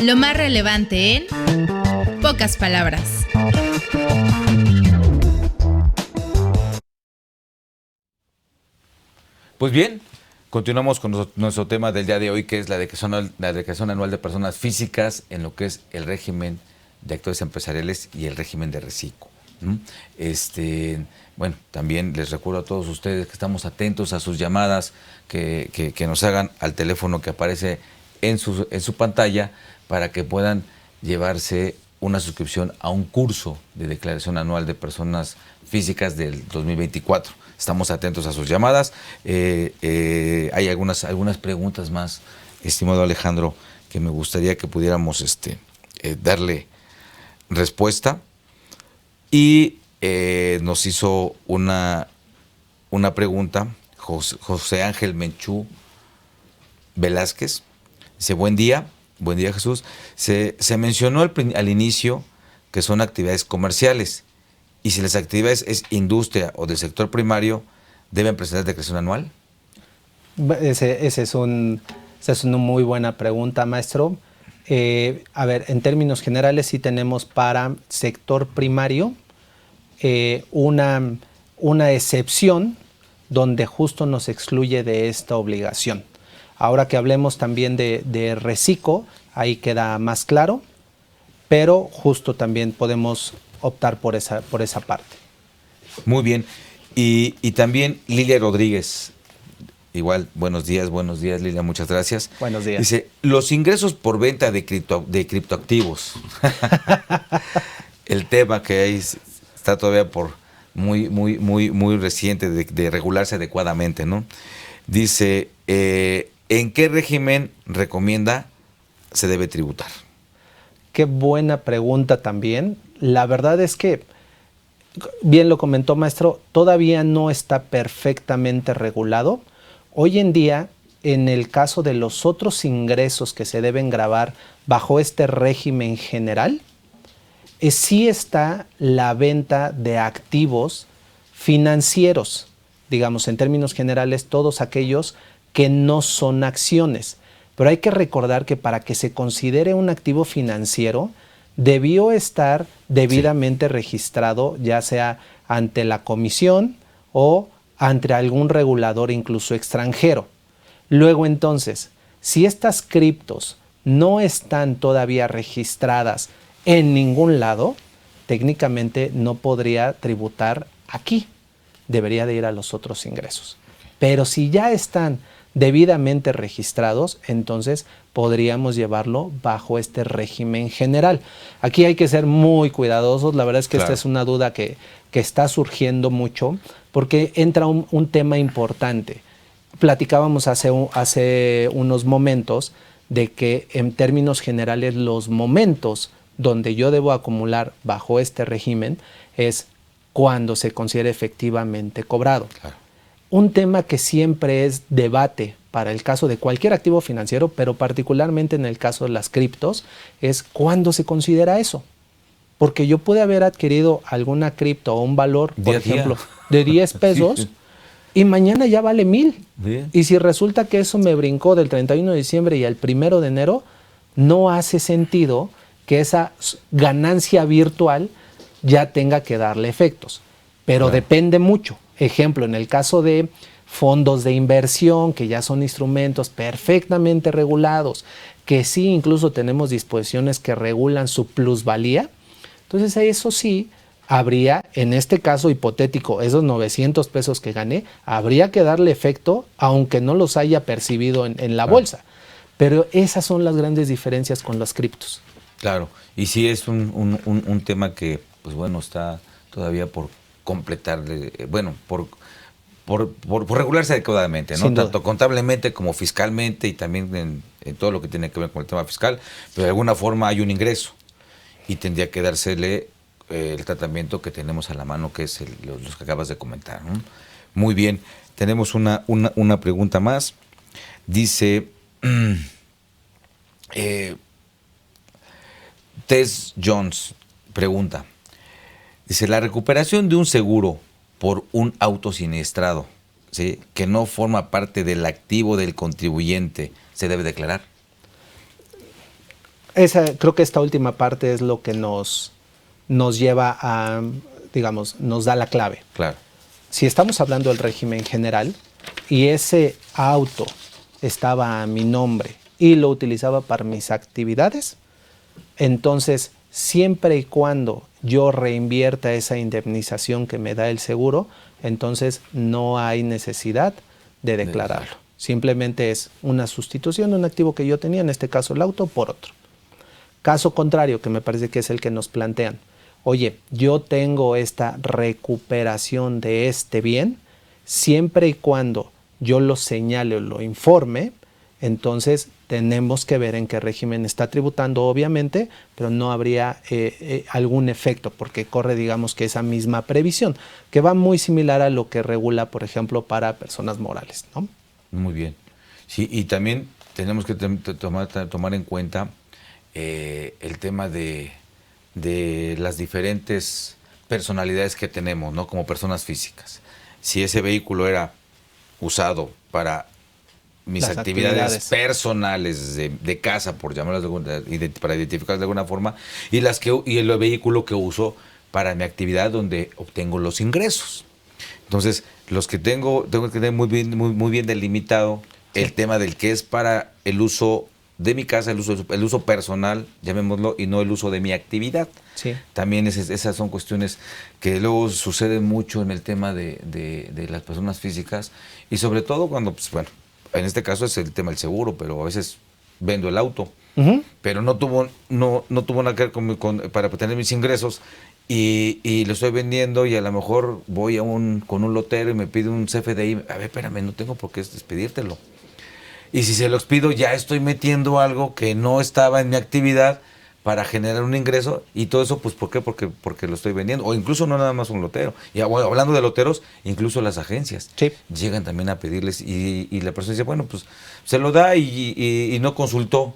Lo más relevante en pocas palabras. Pues bien, continuamos con nuestro tema del día de hoy, que es la declaración anual de personas físicas en lo que es el régimen de actores empresariales y el régimen de reciclo. Bueno, también les recuerdo a todos ustedes que estamos atentos a sus llamadas, que nos hagan al teléfono que aparece en su pantalla para que puedan llevarse una suscripción a un curso de declaración anual de personas físicas del 2024. Estamos atentos a sus llamadas. Hay algunas preguntas más, estimado Alejandro, que me gustaría que pudiéramos darle respuesta. Y nos hizo una pregunta José Ángel Menchú Velázquez. Dice, buen día Jesús. Se mencionó al inicio que son actividades comerciales. Y si las actividades es industria o del sector primario, ¿deben presentar declaración anual? Ese es un Esa es una muy buena pregunta, maestro. A ver, en términos generales sí tenemos para sector primario una excepción donde justo nos excluye de esta obligación. Ahora que hablemos también de reciclo, ahí queda más claro, pero justo también podemos optar por esa parte. Muy bien. Y también Lilia Rodríguez. Igual, buenos días, Lilia, muchas gracias. Buenos días. Dice, los ingresos por venta de criptoactivos. El tema que ahí está todavía por muy reciente de regularse adecuadamente, ¿no? Dice, ¿en qué régimen recomienda se debe tributar? Qué buena pregunta también. La verdad es que, bien lo comentó maestro, todavía no está perfectamente regulado. Hoy en día, en el caso de los otros ingresos que se deben gravar bajo este régimen general, sí está la venta de activos financieros, digamos en términos generales todos aquellos que no son acciones. Pero hay que recordar que para que se considere un activo financiero, debió estar debidamente registrado, ya sea ante la comisión o ante algún regulador incluso extranjero. Luego entonces, si estas criptos no están todavía registradas en ningún lado, técnicamente no podría tributar aquí, debería de ir a los otros ingresos. Pero si ya están debidamente registrados, entonces podríamos llevarlo bajo este régimen general. Aquí hay que ser muy cuidadosos, la verdad es que Esta es una duda que está surgiendo mucho, porque entra un tema importante. Platicábamos hace unos momentos de que en términos generales los momentos donde yo debo acumular bajo este régimen es cuando se considere efectivamente cobrado. Claro. Un tema que siempre es debate para el caso de cualquier activo financiero, pero particularmente en el caso de las criptos, es cuándo se considera eso. Porque yo pude haber adquirido alguna cripto o un valor, por ejemplo, de 10 pesos sí. Y mañana ya vale 1,000. Bien. Y si resulta que eso me brincó del 31 de diciembre y al 1 de enero, no hace sentido que esa ganancia virtual ya tenga que darle efectos. Pero depende mucho. Ejemplo, en el caso de fondos de inversión, que ya son instrumentos perfectamente regulados, que sí incluso tenemos disposiciones que regulan su plusvalía, entonces eso sí, habría, en este caso hipotético, esos 900 pesos que gané, habría que darle efecto, aunque no los haya percibido en la bolsa. Pero esas son las grandes diferencias con las criptos. Claro, y sí es un tema que, pues bueno, está todavía por completar, bueno, por regularse adecuadamente, ¿no? Tanto contablemente como fiscalmente y también en todo lo que tiene que ver con el tema fiscal, pero de alguna forma hay un ingreso y tendría que dársele el tratamiento que tenemos a la mano, que es los que acabas de comentar, ¿no? Muy bien, tenemos una pregunta más. Dice Tess Jones, pregunta, dice, la recuperación de un seguro por un auto siniestrado, ¿sí?, que no forma parte del activo del contribuyente, ¿se debe declarar? Creo que esta última parte es lo que nos lleva a, digamos, nos da la clave. Claro. Si estamos hablando del régimen general y ese auto estaba a mi nombre y lo utilizaba para mis actividades, entonces siempre y cuando yo reinvierta esa indemnización que me da el seguro, entonces no hay necesidad de declararlo. Simplemente es una sustitución de un activo que yo tenía, en este caso el auto, por otro. Caso contrario, que me parece que es el que nos plantean, oye, yo tengo esta recuperación de este bien, siempre y cuando yo lo señale o lo informe, entonces tenemos que ver en qué régimen está tributando, obviamente, pero no habría algún efecto porque corre, digamos, que esa misma previsión, que va muy similar a lo que regula, por ejemplo, para personas morales, ¿no? Muy bien. Sí, y también tenemos que tomar en cuenta el tema de las diferentes personalidades que tenemos, ¿no?, como personas físicas. Si ese vehículo era usado para mis Las actividades personales de casa, por llamarlas para identificarlas de alguna forma, y el vehículo que uso para mi actividad donde obtengo los ingresos. Entonces, tengo que tener muy bien delimitado el tema del que es para el uso de mi casa, el uso personal, llamémoslo, y no el uso de mi actividad. Sí. También esas son cuestiones que luego suceden mucho en el tema de las personas físicas, y sobre todo cuando, pues bueno, en este caso es el tema del seguro, pero a veces vendo el auto, pero no tuvo nada que ver para tener mis ingresos, y lo estoy vendiendo, y a lo mejor voy con un lotero y me pide un CFDI. A ver, espérame, no tengo por qué despedírtelo. Y si se los pido, ya estoy metiendo algo que no estaba en mi actividad para generar un ingreso, y todo eso, pues, ¿por qué? Porque lo estoy vendiendo. O incluso no nada más un lotero. Y hablando de loteros, incluso las agencias llegan también a pedirles, y la persona dice, bueno, pues se lo da y no consultó,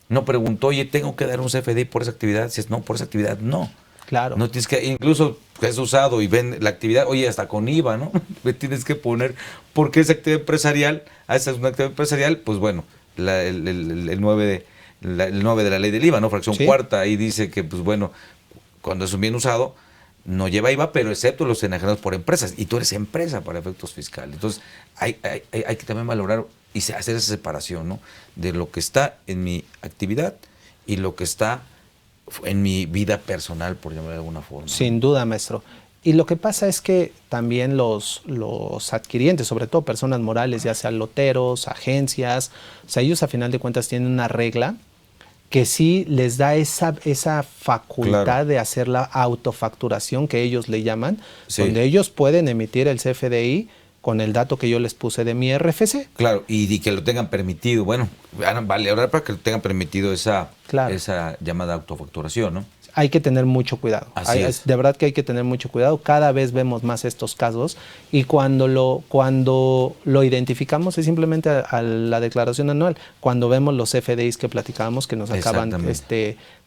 no preguntó, oye, ¿tengo que dar un CFDI por esa actividad? Si es no, por esa actividad, no. Claro. No tienes que, incluso que es usado y ven la actividad, oye, hasta con IVA, ¿no? Me tienes que poner, porque esa actividad empresarial, esa es una actividad empresarial, pues bueno, el 9 de la ley del IVA, ¿no? Fracción cuarta, ahí dice que, pues bueno, cuando es un bien usado, no lleva IVA, pero excepto los enajenados por empresas, y tú eres empresa para efectos fiscales. Entonces, hay que también valorar y hacer esa separación, ¿no? De lo que está en mi actividad y lo que está en mi vida personal, por llamarlo de alguna forma. Sin duda, maestro. Y lo que pasa es que también los adquirientes, sobre todo personas morales, ya sean loteros, agencias, o sea, ellos a final de cuentas tienen una regla que sí les da esa facultad de hacer la autofacturación, que ellos le llaman, donde ellos pueden emitir el CFDI con el dato que yo les puse de mi RFC. Claro, y que lo tengan permitido. Bueno, vale, ahora para que lo tengan permitido esa llamada autofacturación, ¿no? Hay que tener mucho cuidado. Así es. De verdad que hay que tener mucho cuidado. Cada vez vemos más estos casos, y cuando lo identificamos es simplemente a la declaración anual. Cuando vemos los CFDIs que platicábamos que nos acaban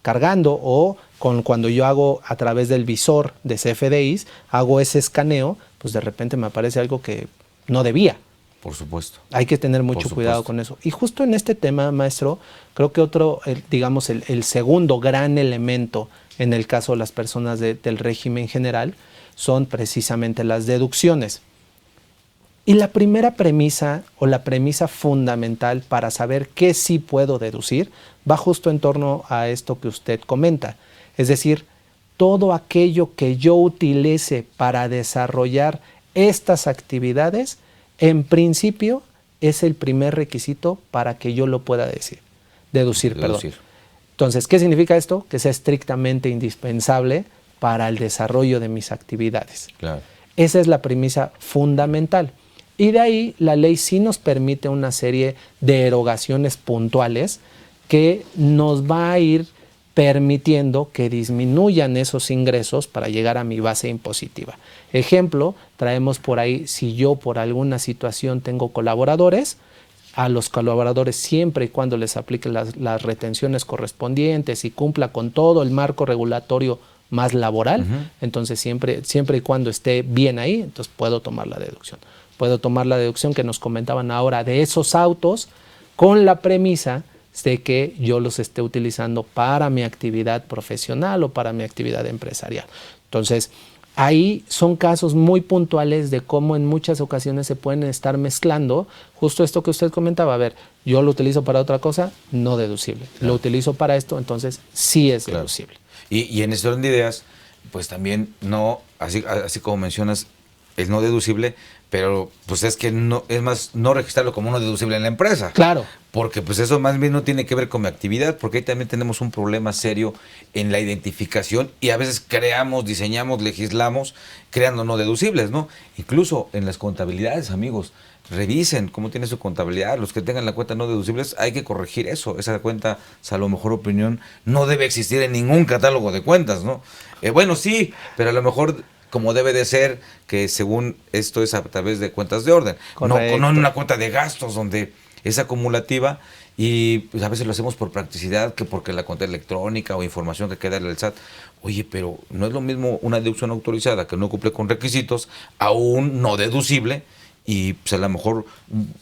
cargando, o cuando yo hago a través del visor de CFDIs, hago ese escaneo, pues de repente me aparece algo que no debía. Por supuesto. Hay que tener mucho cuidado con eso. Y justo en este tema, maestro, creo que el segundo gran elemento en el caso de las personas del régimen general son precisamente las deducciones. Y la primera premisa, o la premisa fundamental para saber qué sí puedo deducir, va justo en torno a esto que usted comenta. Es decir, todo aquello que yo utilice para desarrollar estas actividades, en principio, es el primer requisito para que yo lo pueda deducir. Entonces, ¿qué significa esto? Que sea estrictamente indispensable para el desarrollo de mis actividades. Claro. Esa es la premisa fundamental. Y de ahí la ley sí nos permite una serie de erogaciones puntuales que nos va a ir permitiendo que disminuyan esos ingresos para llegar a mi base impositiva. Ejemplo, traemos por ahí, si yo por alguna situación tengo colaboradores, a los colaboradores, siempre y cuando les aplique las retenciones correspondientes y cumpla con todo el marco regulatorio más laboral, entonces siempre y cuando esté bien ahí, entonces puedo tomar la deducción. Puedo tomar la deducción que nos comentaban ahora de esos autos, con la premisa de que yo los esté utilizando para mi actividad profesional o para mi actividad empresarial. Entonces, ahí son casos muy puntuales de cómo en muchas ocasiones se pueden estar mezclando justo esto que usted comentaba. A ver, yo lo utilizo para otra cosa, no deducible. Claro. Lo utilizo para esto, entonces sí es deducible. Y en este orden de ideas, pues también no, así como mencionas, es no deducible, pero pues es que no, es más, no registrarlo como no deducible en la empresa. Claro. Porque pues eso más bien no tiene que ver con mi actividad, porque ahí también tenemos un problema serio en la identificación, y a veces diseñamos, legislamos, creando no deducibles, ¿no? Incluso en las contabilidades, amigos, revisen cómo tiene su contabilidad. Los que tengan la cuenta no deducibles, hay que corregir eso. Esa cuenta, a lo mejor opinión, no debe existir en ningún catálogo de cuentas, ¿no? Bueno, sí, pero a lo mejor como debe de ser, que según esto es a través de cuentas de orden, no en una cuenta de gastos donde es acumulativa, y pues a veces lo hacemos por practicidad, que porque la cuenta electrónica o información que queda en el SAT. Oye, pero no es lo mismo una deducción autorizada que no cumple con requisitos a un no deducible y pues a lo mejor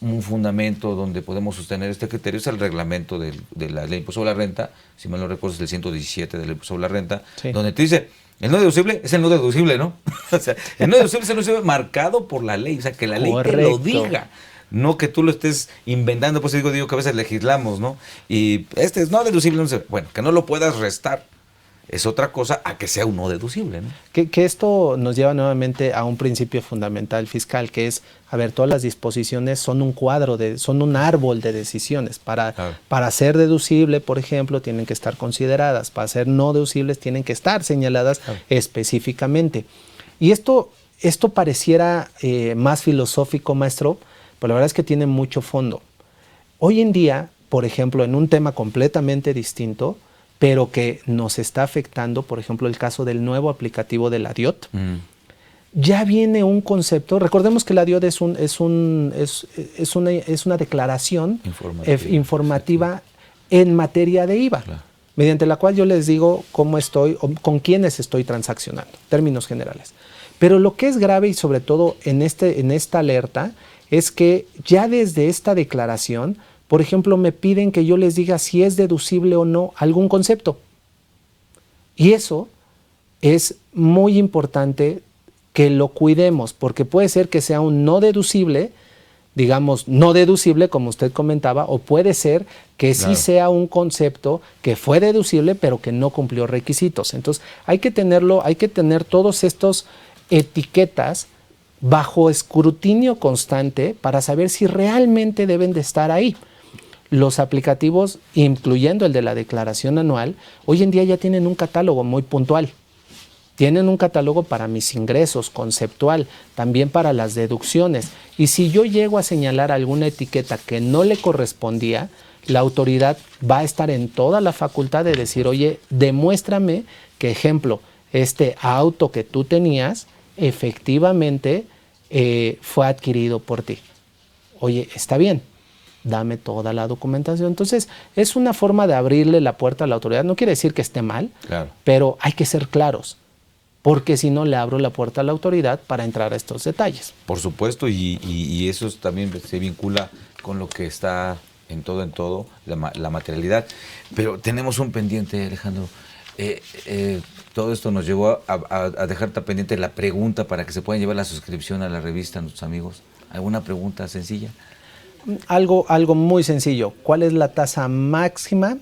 un fundamento donde podemos sostener este criterio es el reglamento de la ley de impuesto sobre la renta, si mal no recuerdo es el 117 de la ley de impuesto sobre la renta, Sí. donde te dice, el no deducible es el no deducible, ¿no? O sea, el no deducible es el no deducible marcado por la ley, o sea, que la ley te lo Correcto. diga. No que tú lo estés inventando, pues digo que a veces legislamos, ¿no? Y este es no deducible, no sé, bueno, que no lo puedas restar es otra cosa a que sea un no deducible, ¿no? Que esto nos lleva nuevamente a un principio fundamental fiscal, que es, a ver, todas las disposiciones son un cuadro, son un árbol de decisiones. Claro. Para ser deducible, por ejemplo, tienen que estar consideradas. Para ser no deducibles, tienen que estar señaladas Claro. específicamente. Y esto pareciera más filosófico, maestro, pero la verdad es que tiene mucho fondo. Hoy en día, por ejemplo, en un tema completamente distinto, pero que nos está afectando, por ejemplo, el caso del nuevo aplicativo de la DIOT, ya viene un concepto. Recordemos que la DIOT es una declaración informativa en materia de IVA, Claro. mediante la cual yo les digo cómo estoy, o con quiénes estoy transaccionando, términos generales. Pero lo que es grave y sobre todo en esta alerta es que ya desde esta declaración, por ejemplo, me piden que yo les diga si es deducible o no algún concepto. Y eso es muy importante que lo cuidemos, porque puede ser que sea un no deducible, digamos, no deducible, como usted comentaba, o puede ser que Claro. sí sea un concepto que fue deducible, pero que no cumplió requisitos. Entonces, hay que tener todos estos etiquetas bajo escrutinio constante para saber si realmente deben de estar ahí. Los aplicativos, incluyendo el de la declaración anual, hoy en día ya tienen un catálogo muy puntual. Tienen un catálogo para mis ingresos, conceptual, también para las deducciones. Y si yo llego a señalar alguna etiqueta que no le correspondía, la autoridad va a estar en toda la facultad de decir, oye, demuéstrame que, ejemplo, este auto que tú tenías efectivamente fue adquirido por ti. Oye, está bien, dame toda la documentación. Entonces, es una forma de abrirle la puerta a la autoridad. No quiere decir que esté mal, Claro. pero hay que ser claros, porque si no le abro la puerta a la autoridad para entrar a estos detalles. Por supuesto, y eso también se vincula con lo que está en todo, la materialidad. Pero tenemos un pendiente, Alejandro. Todo esto nos llevó a dejar pendiente la pregunta para que se puedan llevar la suscripción a la revista a nuestros amigos. ¿Alguna pregunta sencilla? Algo muy sencillo. ¿Cuál es la tasa máxima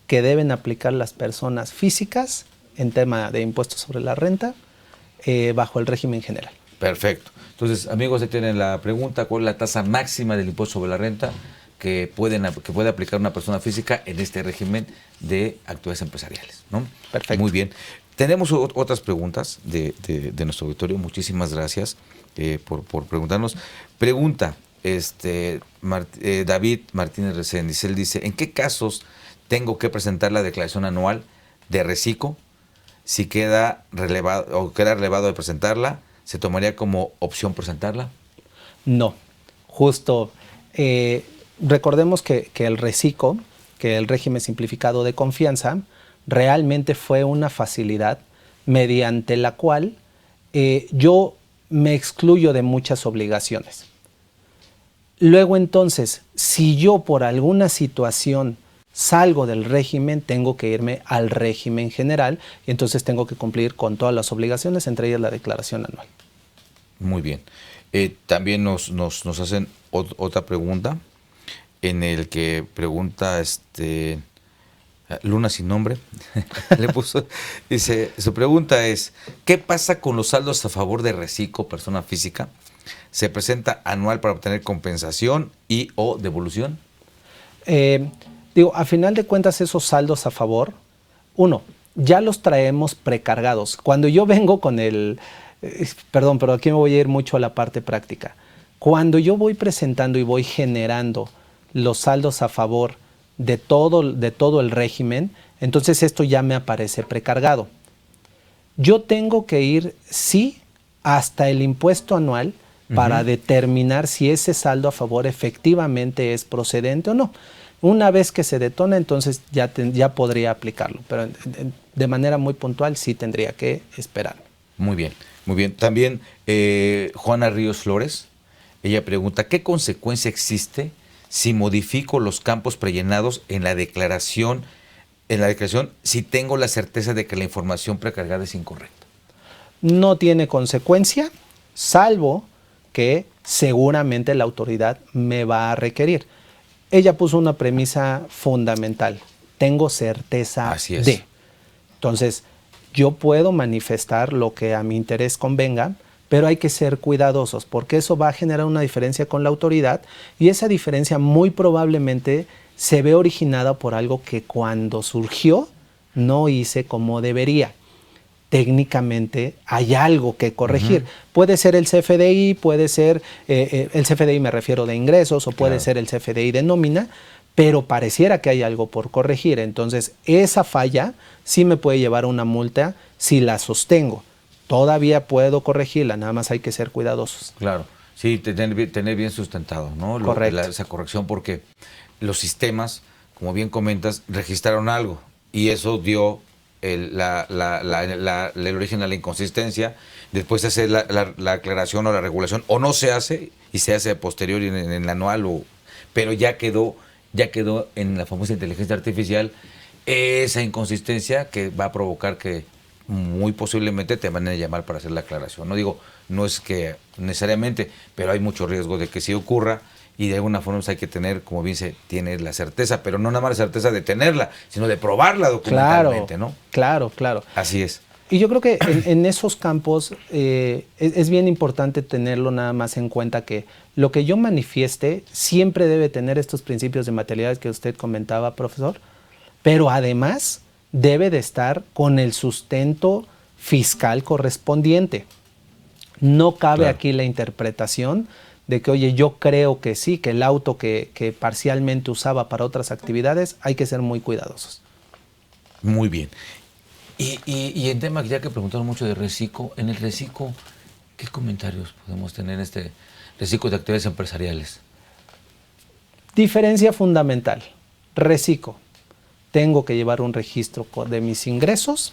que deben aplicar las personas físicas en tema de impuestos sobre la renta bajo el régimen general? Perfecto. Entonces, amigos, ahí tienen la pregunta. ¿Cuál es la tasa máxima del impuesto sobre la renta que puede aplicar una persona física en este régimen de actividades empresariales, ¿no? Perfecto. Muy bien. Tenemos otras preguntas de nuestro auditorio. Muchísimas gracias por preguntarnos. Pregunta David Martínez Reséndiz. Él dice, ¿en qué casos tengo que presentar la declaración anual de reciclo? Si queda relevado de presentarla, ¿se tomaría como opción presentarla? No, justo. Recordemos que el RECICO, que el régimen simplificado de confianza, realmente fue una facilidad mediante la cual yo me excluyo de muchas obligaciones. Luego entonces, si yo por alguna situación salgo del régimen, tengo que irme al régimen general y entonces tengo que cumplir con todas las obligaciones, entre ellas la declaración anual. Muy bien. También nos hacen otra pregunta en el que pregunta Luna sin nombre. Le puso, dice, su pregunta es, ¿qué pasa con los saldos a favor de reciclo, persona física? ¿Se presenta anual para obtener compensación y o devolución? A final de cuentas esos saldos a favor, ya los traemos precargados. Cuando yo vengo con perdón, pero aquí me voy a ir mucho a la parte práctica. Cuando yo voy presentando y voy generando los saldos a favor de todo el régimen, entonces esto ya me aparece precargado. Yo tengo que ir, sí, hasta el impuesto anual para determinar si ese saldo a favor efectivamente es procedente o no. Una vez que se detona, entonces ya podría aplicarlo, pero de manera muy puntual sí tendría que esperar. Muy bien, muy bien. También Juana Ríos Flores ella pregunta, ¿qué consecuencia existe si modifico los campos prellenados en la declaración si tengo la certeza de que la información precargada es incorrecta? No tiene consecuencia, salvo que seguramente la autoridad me va a requerir. Ella puso una premisa fundamental. Tengo certeza Así es. de. Entonces, yo puedo manifestar lo que a mi interés convenga, pero hay que ser cuidadosos porque eso va a generar una diferencia con la autoridad y esa diferencia muy probablemente se ve originada por algo que cuando surgió no hice como debería. Técnicamente hay algo que corregir. Puede ser el CFDI, puede ser, el CFDI me refiero de ingresos, o puede ser el CFDI de nómina, pero pareciera que hay algo por corregir. Entonces, esa falla sí me puede llevar a una multa si la sostengo. Todavía puedo corregirla, nada más hay que ser cuidadosos. Claro, sí, tener bien sustentado, ¿no? Correcto. Esa corrección, porque los sistemas, como bien comentas, registraron algo y eso dio el origen a la inconsistencia. Después se hace la aclaración o la regulación, o no se hace y se hace posterior en el anual, pero ya quedó en la famosa inteligencia artificial esa inconsistencia que va a provocar que muy posiblemente te van a llamar para hacer la aclaración. No digo, no es que necesariamente, pero hay mucho riesgo de que sí ocurra. Y de alguna forma hay que tener, como bien se tiene la certeza, pero no nada más la certeza de tenerla, sino de probarla documentalmente, ¿no? Claro. Así es. Y yo creo que en esos campos es bien importante tenerlo nada más en cuenta que lo que yo manifieste siempre debe tener estos principios de materialidad que usted comentaba, profesor, pero además debe de estar con el sustento fiscal correspondiente. No cabe aquí la interpretación de que, oye, yo creo que sí, que el auto que parcialmente usaba para otras actividades, hay que ser muy cuidadosos. Muy bien. Y en tema, ya que preguntaron mucho de reciclo, en el reciclo, ¿qué comentarios podemos tener en este reciclo de actividades empresariales? Diferencia fundamental. Reciclo. Tengo que llevar un registro de mis ingresos,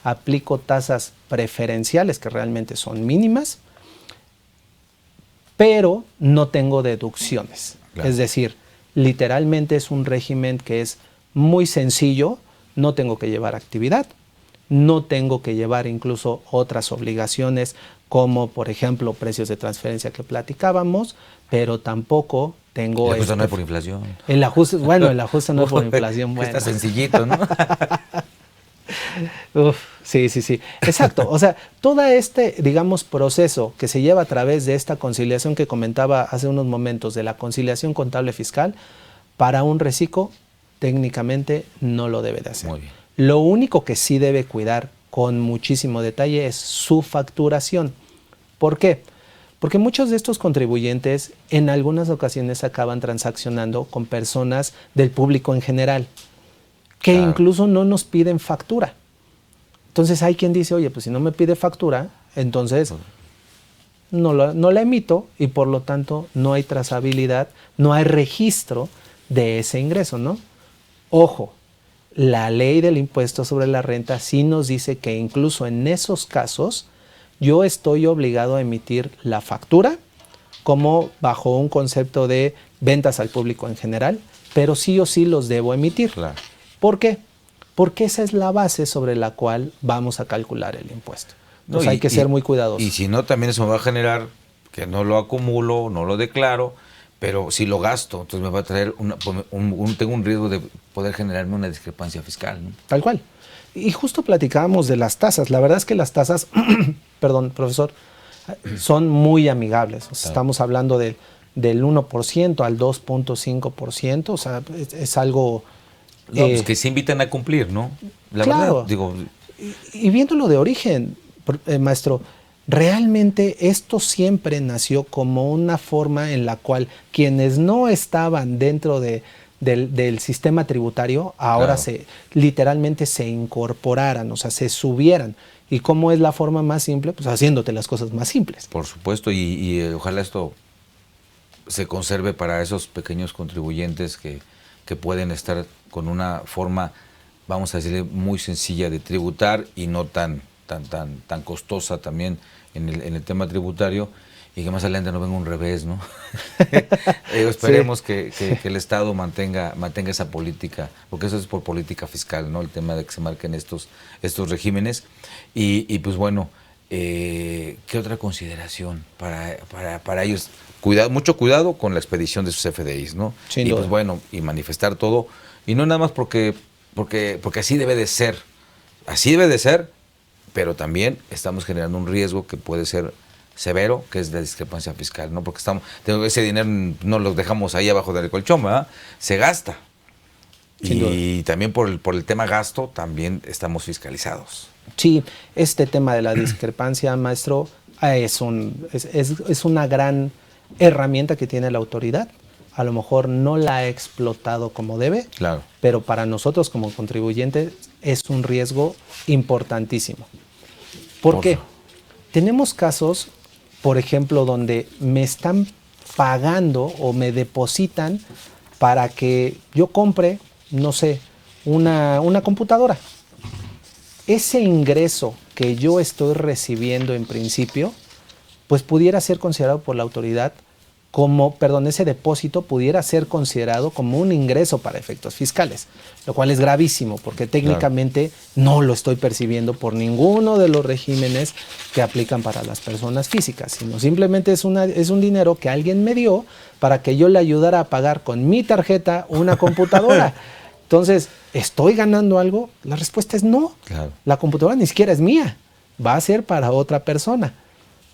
aplico tasas preferenciales que realmente son mínimas, pero no tengo deducciones. Claro. Es decir, literalmente es un régimen que es muy sencillo, no tengo que llevar actividad, no tengo que llevar incluso otras obligaciones como, por ejemplo, precios de transferencia que platicábamos, pero tampoco tengo... El ajuste no es por inflación. El ajuste no es por inflación. Bueno. Está sencillito, ¿no? Sí. Exacto. O sea, todo digamos, proceso que se lleva a través de esta conciliación que comentaba hace unos momentos, de la conciliación contable fiscal, para un reciclo, técnicamente no lo debe de hacer. Muy bien. Lo único que sí debe cuidar con muchísimo detalle es su facturación. ¿Por qué? Porque muchos de estos contribuyentes en algunas ocasiones acaban transaccionando con personas del público en general, que incluso no nos piden factura. Entonces hay quien dice, oye, pues si no me pide factura, entonces no la emito y por lo tanto no hay trazabilidad, no hay registro de ese ingreso, ¿no? Ojo, la ley del impuesto sobre la renta sí nos dice que incluso en esos casos yo estoy obligado a emitir la factura como bajo un concepto de ventas al público en general, pero sí o sí los debo emitir. Claro. ¿Por qué? Porque esa es la base sobre la cual vamos a calcular el impuesto. Entonces hay que ser muy cuidadosos. Y si no, también eso me va a generar que no lo acumulo, no lo declaro, pero si lo gasto, entonces me va a traer tengo un riesgo de poder generarme una discrepancia fiscal, ¿no? Tal cual. Y justo platicábamos de las tasas. La verdad es que las tasas, perdón, profesor, son muy amigables. O sea, estamos hablando del 1% al 2.5%, o sea, es algo... No, pues que se invitan a cumplir, ¿no? La verdad, digo... Y viéndolo de origen, maestro, realmente esto siempre nació como una forma en la cual quienes no estaban dentro del sistema tributario ahora literalmente se incorporaran, o sea, se subieran. ¿Y cómo es la forma más simple? Pues haciéndote las cosas más simples. Por supuesto, y ojalá esto se conserve para esos pequeños contribuyentes que pueden estar con una forma, vamos a decirle, muy sencilla de tributar y no tan costosa también en el tema tributario, y que más adelante no venga un revés, ¿no? Esperemos que el Estado mantenga esa política, porque eso es por política fiscal, ¿no? El tema de que se marquen estos regímenes. Y pues bueno, ¿qué otra consideración para ellos? Mucho cuidado con la expedición de sus FDIs, ¿no? Sin y duda. pues bueno, y manifestar todo, y no nada más porque así debe de ser, pero también estamos generando un riesgo que puede ser severo, que es la discrepancia fiscal, ¿no? Porque ese dinero no lo dejamos ahí abajo del colchón, ¿verdad? Se gasta. Sin Y también por el tema gasto, también estamos fiscalizados. Sí, este tema de la discrepancia, maestro, es una gran herramienta que tiene la autoridad. A lo mejor no la ha explotado como debe, Claro. pero para nosotros como contribuyentes es un riesgo importantísimo. ¿Por qué? Tenemos casos, por ejemplo, donde me están pagando o me depositan para que yo compre, no sé, una computadora. Ese ingreso que yo estoy recibiendo en principio, pues pudiera ser considerado por la autoridad ese depósito pudiera ser considerado como un ingreso para efectos fiscales, lo cual es gravísimo porque técnicamente no lo estoy percibiendo por ninguno de los regímenes que aplican para las personas físicas, sino simplemente es un dinero que alguien me dio para que yo le ayudara a pagar con mi tarjeta una computadora. Entonces, ¿estoy ganando algo? La respuesta es no. Claro. La computadora ni siquiera es mía, va a ser para otra persona.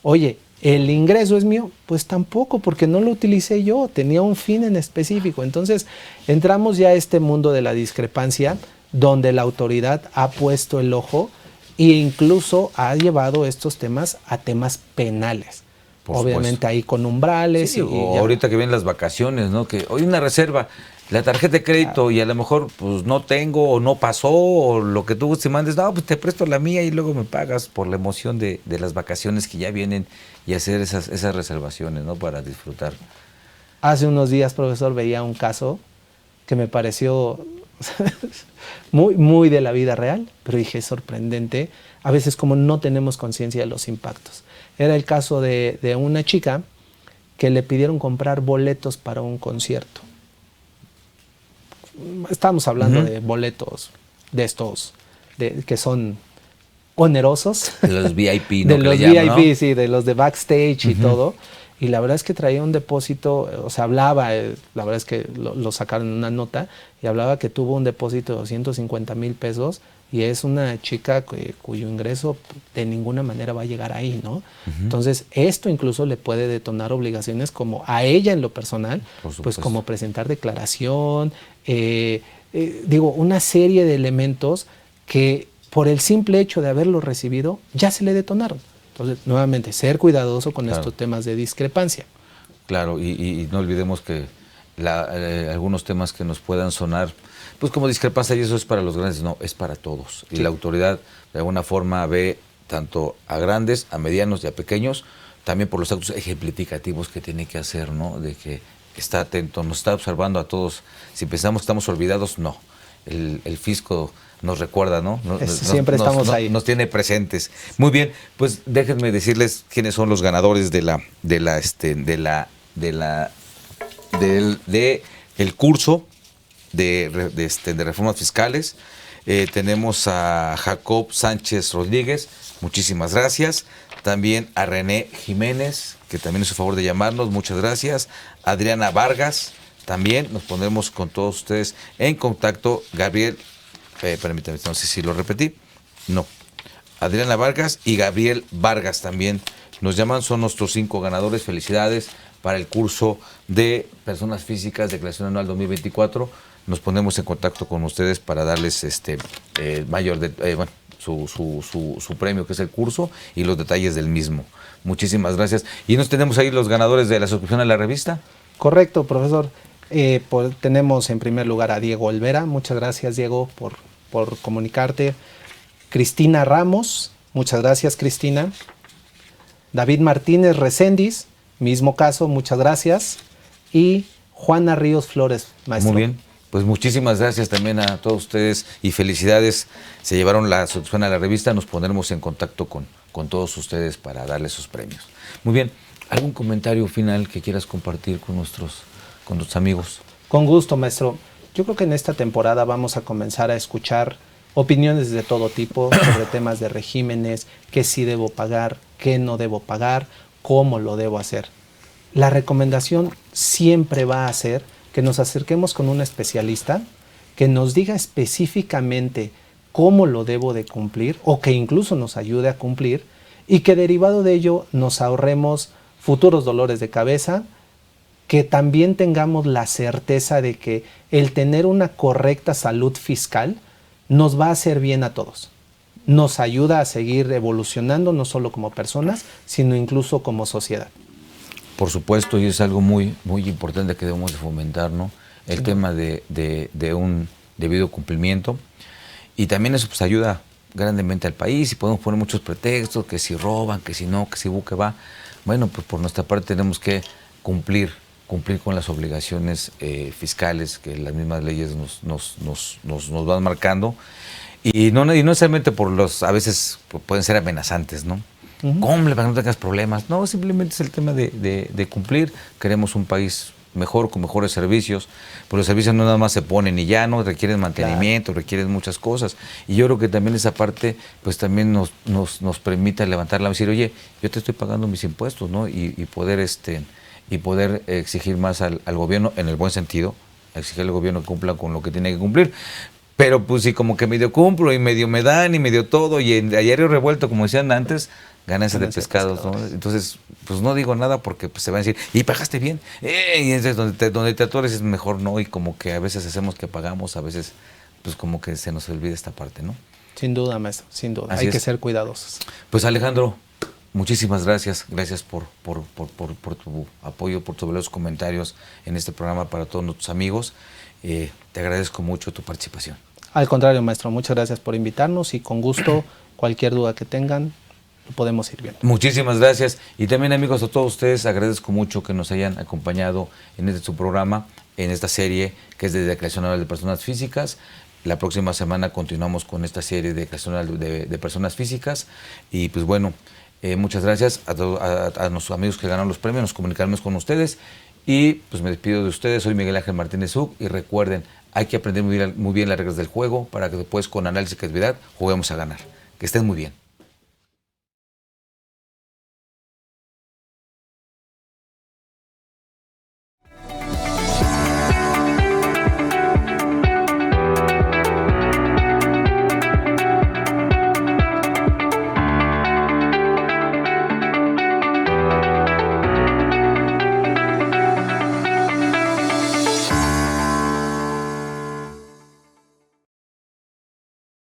Oye, ¿el ingreso es mío? Pues tampoco, porque no lo utilicé yo, tenía un fin en específico. Entonces, entramos ya a este mundo de la discrepancia, donde la autoridad ha puesto el ojo e incluso ha llevado estos temas a temas penales. Por Obviamente supuesto. ahí con umbrales. Sí, o ahorita que vienen las vacaciones, ¿no? Que hoy una reserva, la tarjeta de crédito y a lo mejor pues no tengo o no pasó o lo que tú te mandes, no, pues te presto la mía y luego me pagas por la emoción de las vacaciones que ya vienen y hacer esas reservaciones, ¿no? Para disfrutar. Hace unos días, profesor, veía un caso que me pareció muy, muy de la vida real, pero dije, es sorprendente, a veces como no tenemos conciencia de los impactos. Era el caso de una chica que le pidieron comprar boletos para un concierto. Estamos hablando de boletos de estos que son onerosos. De los VIP, ¿no? De Que los le llaman, VIP, ¿no? sí, de los de backstage y todo. Y la verdad es que traía un depósito, o sea, hablaba, la verdad es que lo sacaron en una nota, y hablaba que tuvo un depósito de 250,000 pesos, y es una chica cuyo ingreso de ninguna manera va a llegar ahí, ¿no? Entonces, esto incluso le puede detonar obligaciones como a ella en lo personal, pues como presentar declaración, una serie de elementos que por el simple hecho de haberlo recibido, ya se le detonaron. Entonces, nuevamente, ser cuidadoso con estos temas de discrepancia. Claro, y no olvidemos que algunos temas que nos puedan sonar, pues como discrepancia, y eso es para los grandes, no, es para todos. Y la autoridad, de alguna forma, ve tanto a grandes, a medianos y a pequeños, también por los actos ejemplificativos que tiene que hacer, ¿no? De que está atento, nos está observando a todos. Si pensamos que estamos olvidados, no. El fisco nos recuerda, ¿no? Siempre estamos ahí. Nos tiene presentes. Muy bien, pues déjenme decirles quiénes son los ganadores del curso de reformas fiscales. Tenemos a Jacob Sánchez Rodríguez, muchísimas gracias. También a René Jiménez, que también hizo favor de llamarnos, muchas gracias. Adriana Vargas, también nos pondremos con todos ustedes en contacto. Gabriel, permítame, no sé si lo repetí. No. Adriana Vargas y Gabriel Vargas también nos llaman, son nuestros 5 ganadores. Felicidades para el curso de Personas Físicas, Declaración Anual 2024. Nos ponemos en contacto con ustedes para darles su premio, que es el curso, y los detalles del mismo. Muchísimas gracias. ¿Y nos tenemos ahí los ganadores de la suscripción a la revista? Correcto, profesor. Tenemos en primer lugar a Diego Olvera. Muchas gracias, Diego, por comunicarte. Cristina Ramos. Muchas gracias, Cristina. David Martínez Recendis. Mismo caso, muchas gracias. Y Juana Ríos Flores, maestro. Muy bien. Pues muchísimas gracias también a todos ustedes y felicidades. Se llevaron la suscripción a la revista. Nos pondremos en contacto con todos ustedes para darles sus premios. Muy bien. ¿Algún comentario final que quieras compartir con tus amigos? Con gusto, maestro. Yo creo que en esta temporada vamos a comenzar a escuchar opiniones de todo tipo sobre temas de regímenes, qué sí debo pagar, qué no debo pagar, cómo lo debo hacer. La recomendación siempre va a ser que nos acerquemos con un especialista que nos diga específicamente cómo lo debo de cumplir o que incluso nos ayude a cumplir y que derivado de ello nos ahorremos futuros dolores de cabeza, que también tengamos la certeza de que el tener una correcta salud fiscal nos va a hacer bien a todos. Nos ayuda a seguir evolucionando no solo como personas, sino incluso como sociedad. Por supuesto, y es algo muy, muy importante que debemos de fomentar, ¿no? El tema de un debido cumplimiento. Y también eso pues ayuda grandemente al país y podemos poner muchos pretextos, que si roban, que si no, que si que va. Bueno, pues por nuestra parte tenemos que cumplir con las obligaciones fiscales que las mismas leyes nos van marcando. Y no necesariamente por a veces pueden ser amenazantes, ¿no? Cumple para que no tengas problemas. No, simplemente es el tema de cumplir. Queremos un país mejor, con mejores servicios, pero los servicios no nada más se ponen y ya, ¿no? Requieren mantenimiento, requieren muchas cosas. Y yo creo que también esa parte, pues también nos permite levantar la mano y decir, oye, yo te estoy pagando mis impuestos, ¿no? Y poder exigir más al gobierno, en el buen sentido, exigir al gobierno que cumpla con lo que tiene que cumplir. Pero pues sí, como que medio cumplo y medio me dan y medio todo, y en diario revuelto, como decían antes, ganancia de pescados, ¿no? Entonces, pues no digo nada porque pues, se van a decir, y pagaste bien, y entonces donde te atores es mejor, ¿no? Y como que a veces hacemos que pagamos, a veces pues como que se nos olvida esta parte, ¿no? Sin duda, maestro, sin duda. Así Hay que es. ser cuidadosos. Pues Alejandro, muchísimas gracias. Gracias por tu apoyo, por tus valiosos comentarios en este programa para todos nuestros amigos. Te agradezco mucho tu participación. Al contrario, maestro, muchas gracias por invitarnos y con gusto, cualquier duda que tengan, lo podemos ir viendo. Muchísimas gracias. Y también, amigos, a todos ustedes agradezco mucho que nos hayan acompañado en su programa, en esta serie que es de declaración oral de personas físicas. La próxima semana continuamos con esta serie de declaración oral de personas físicas. Y pues bueno, muchas gracias a nuestros amigos que ganaron los premios. Nos comunicaremos con ustedes. Y pues me despido de ustedes. Soy Miguel Ángel Martínez Zug. Y recuerden, hay que aprender muy bien las reglas del juego para que después, con análisis y creatividad, juguemos a ganar. Que estén muy bien.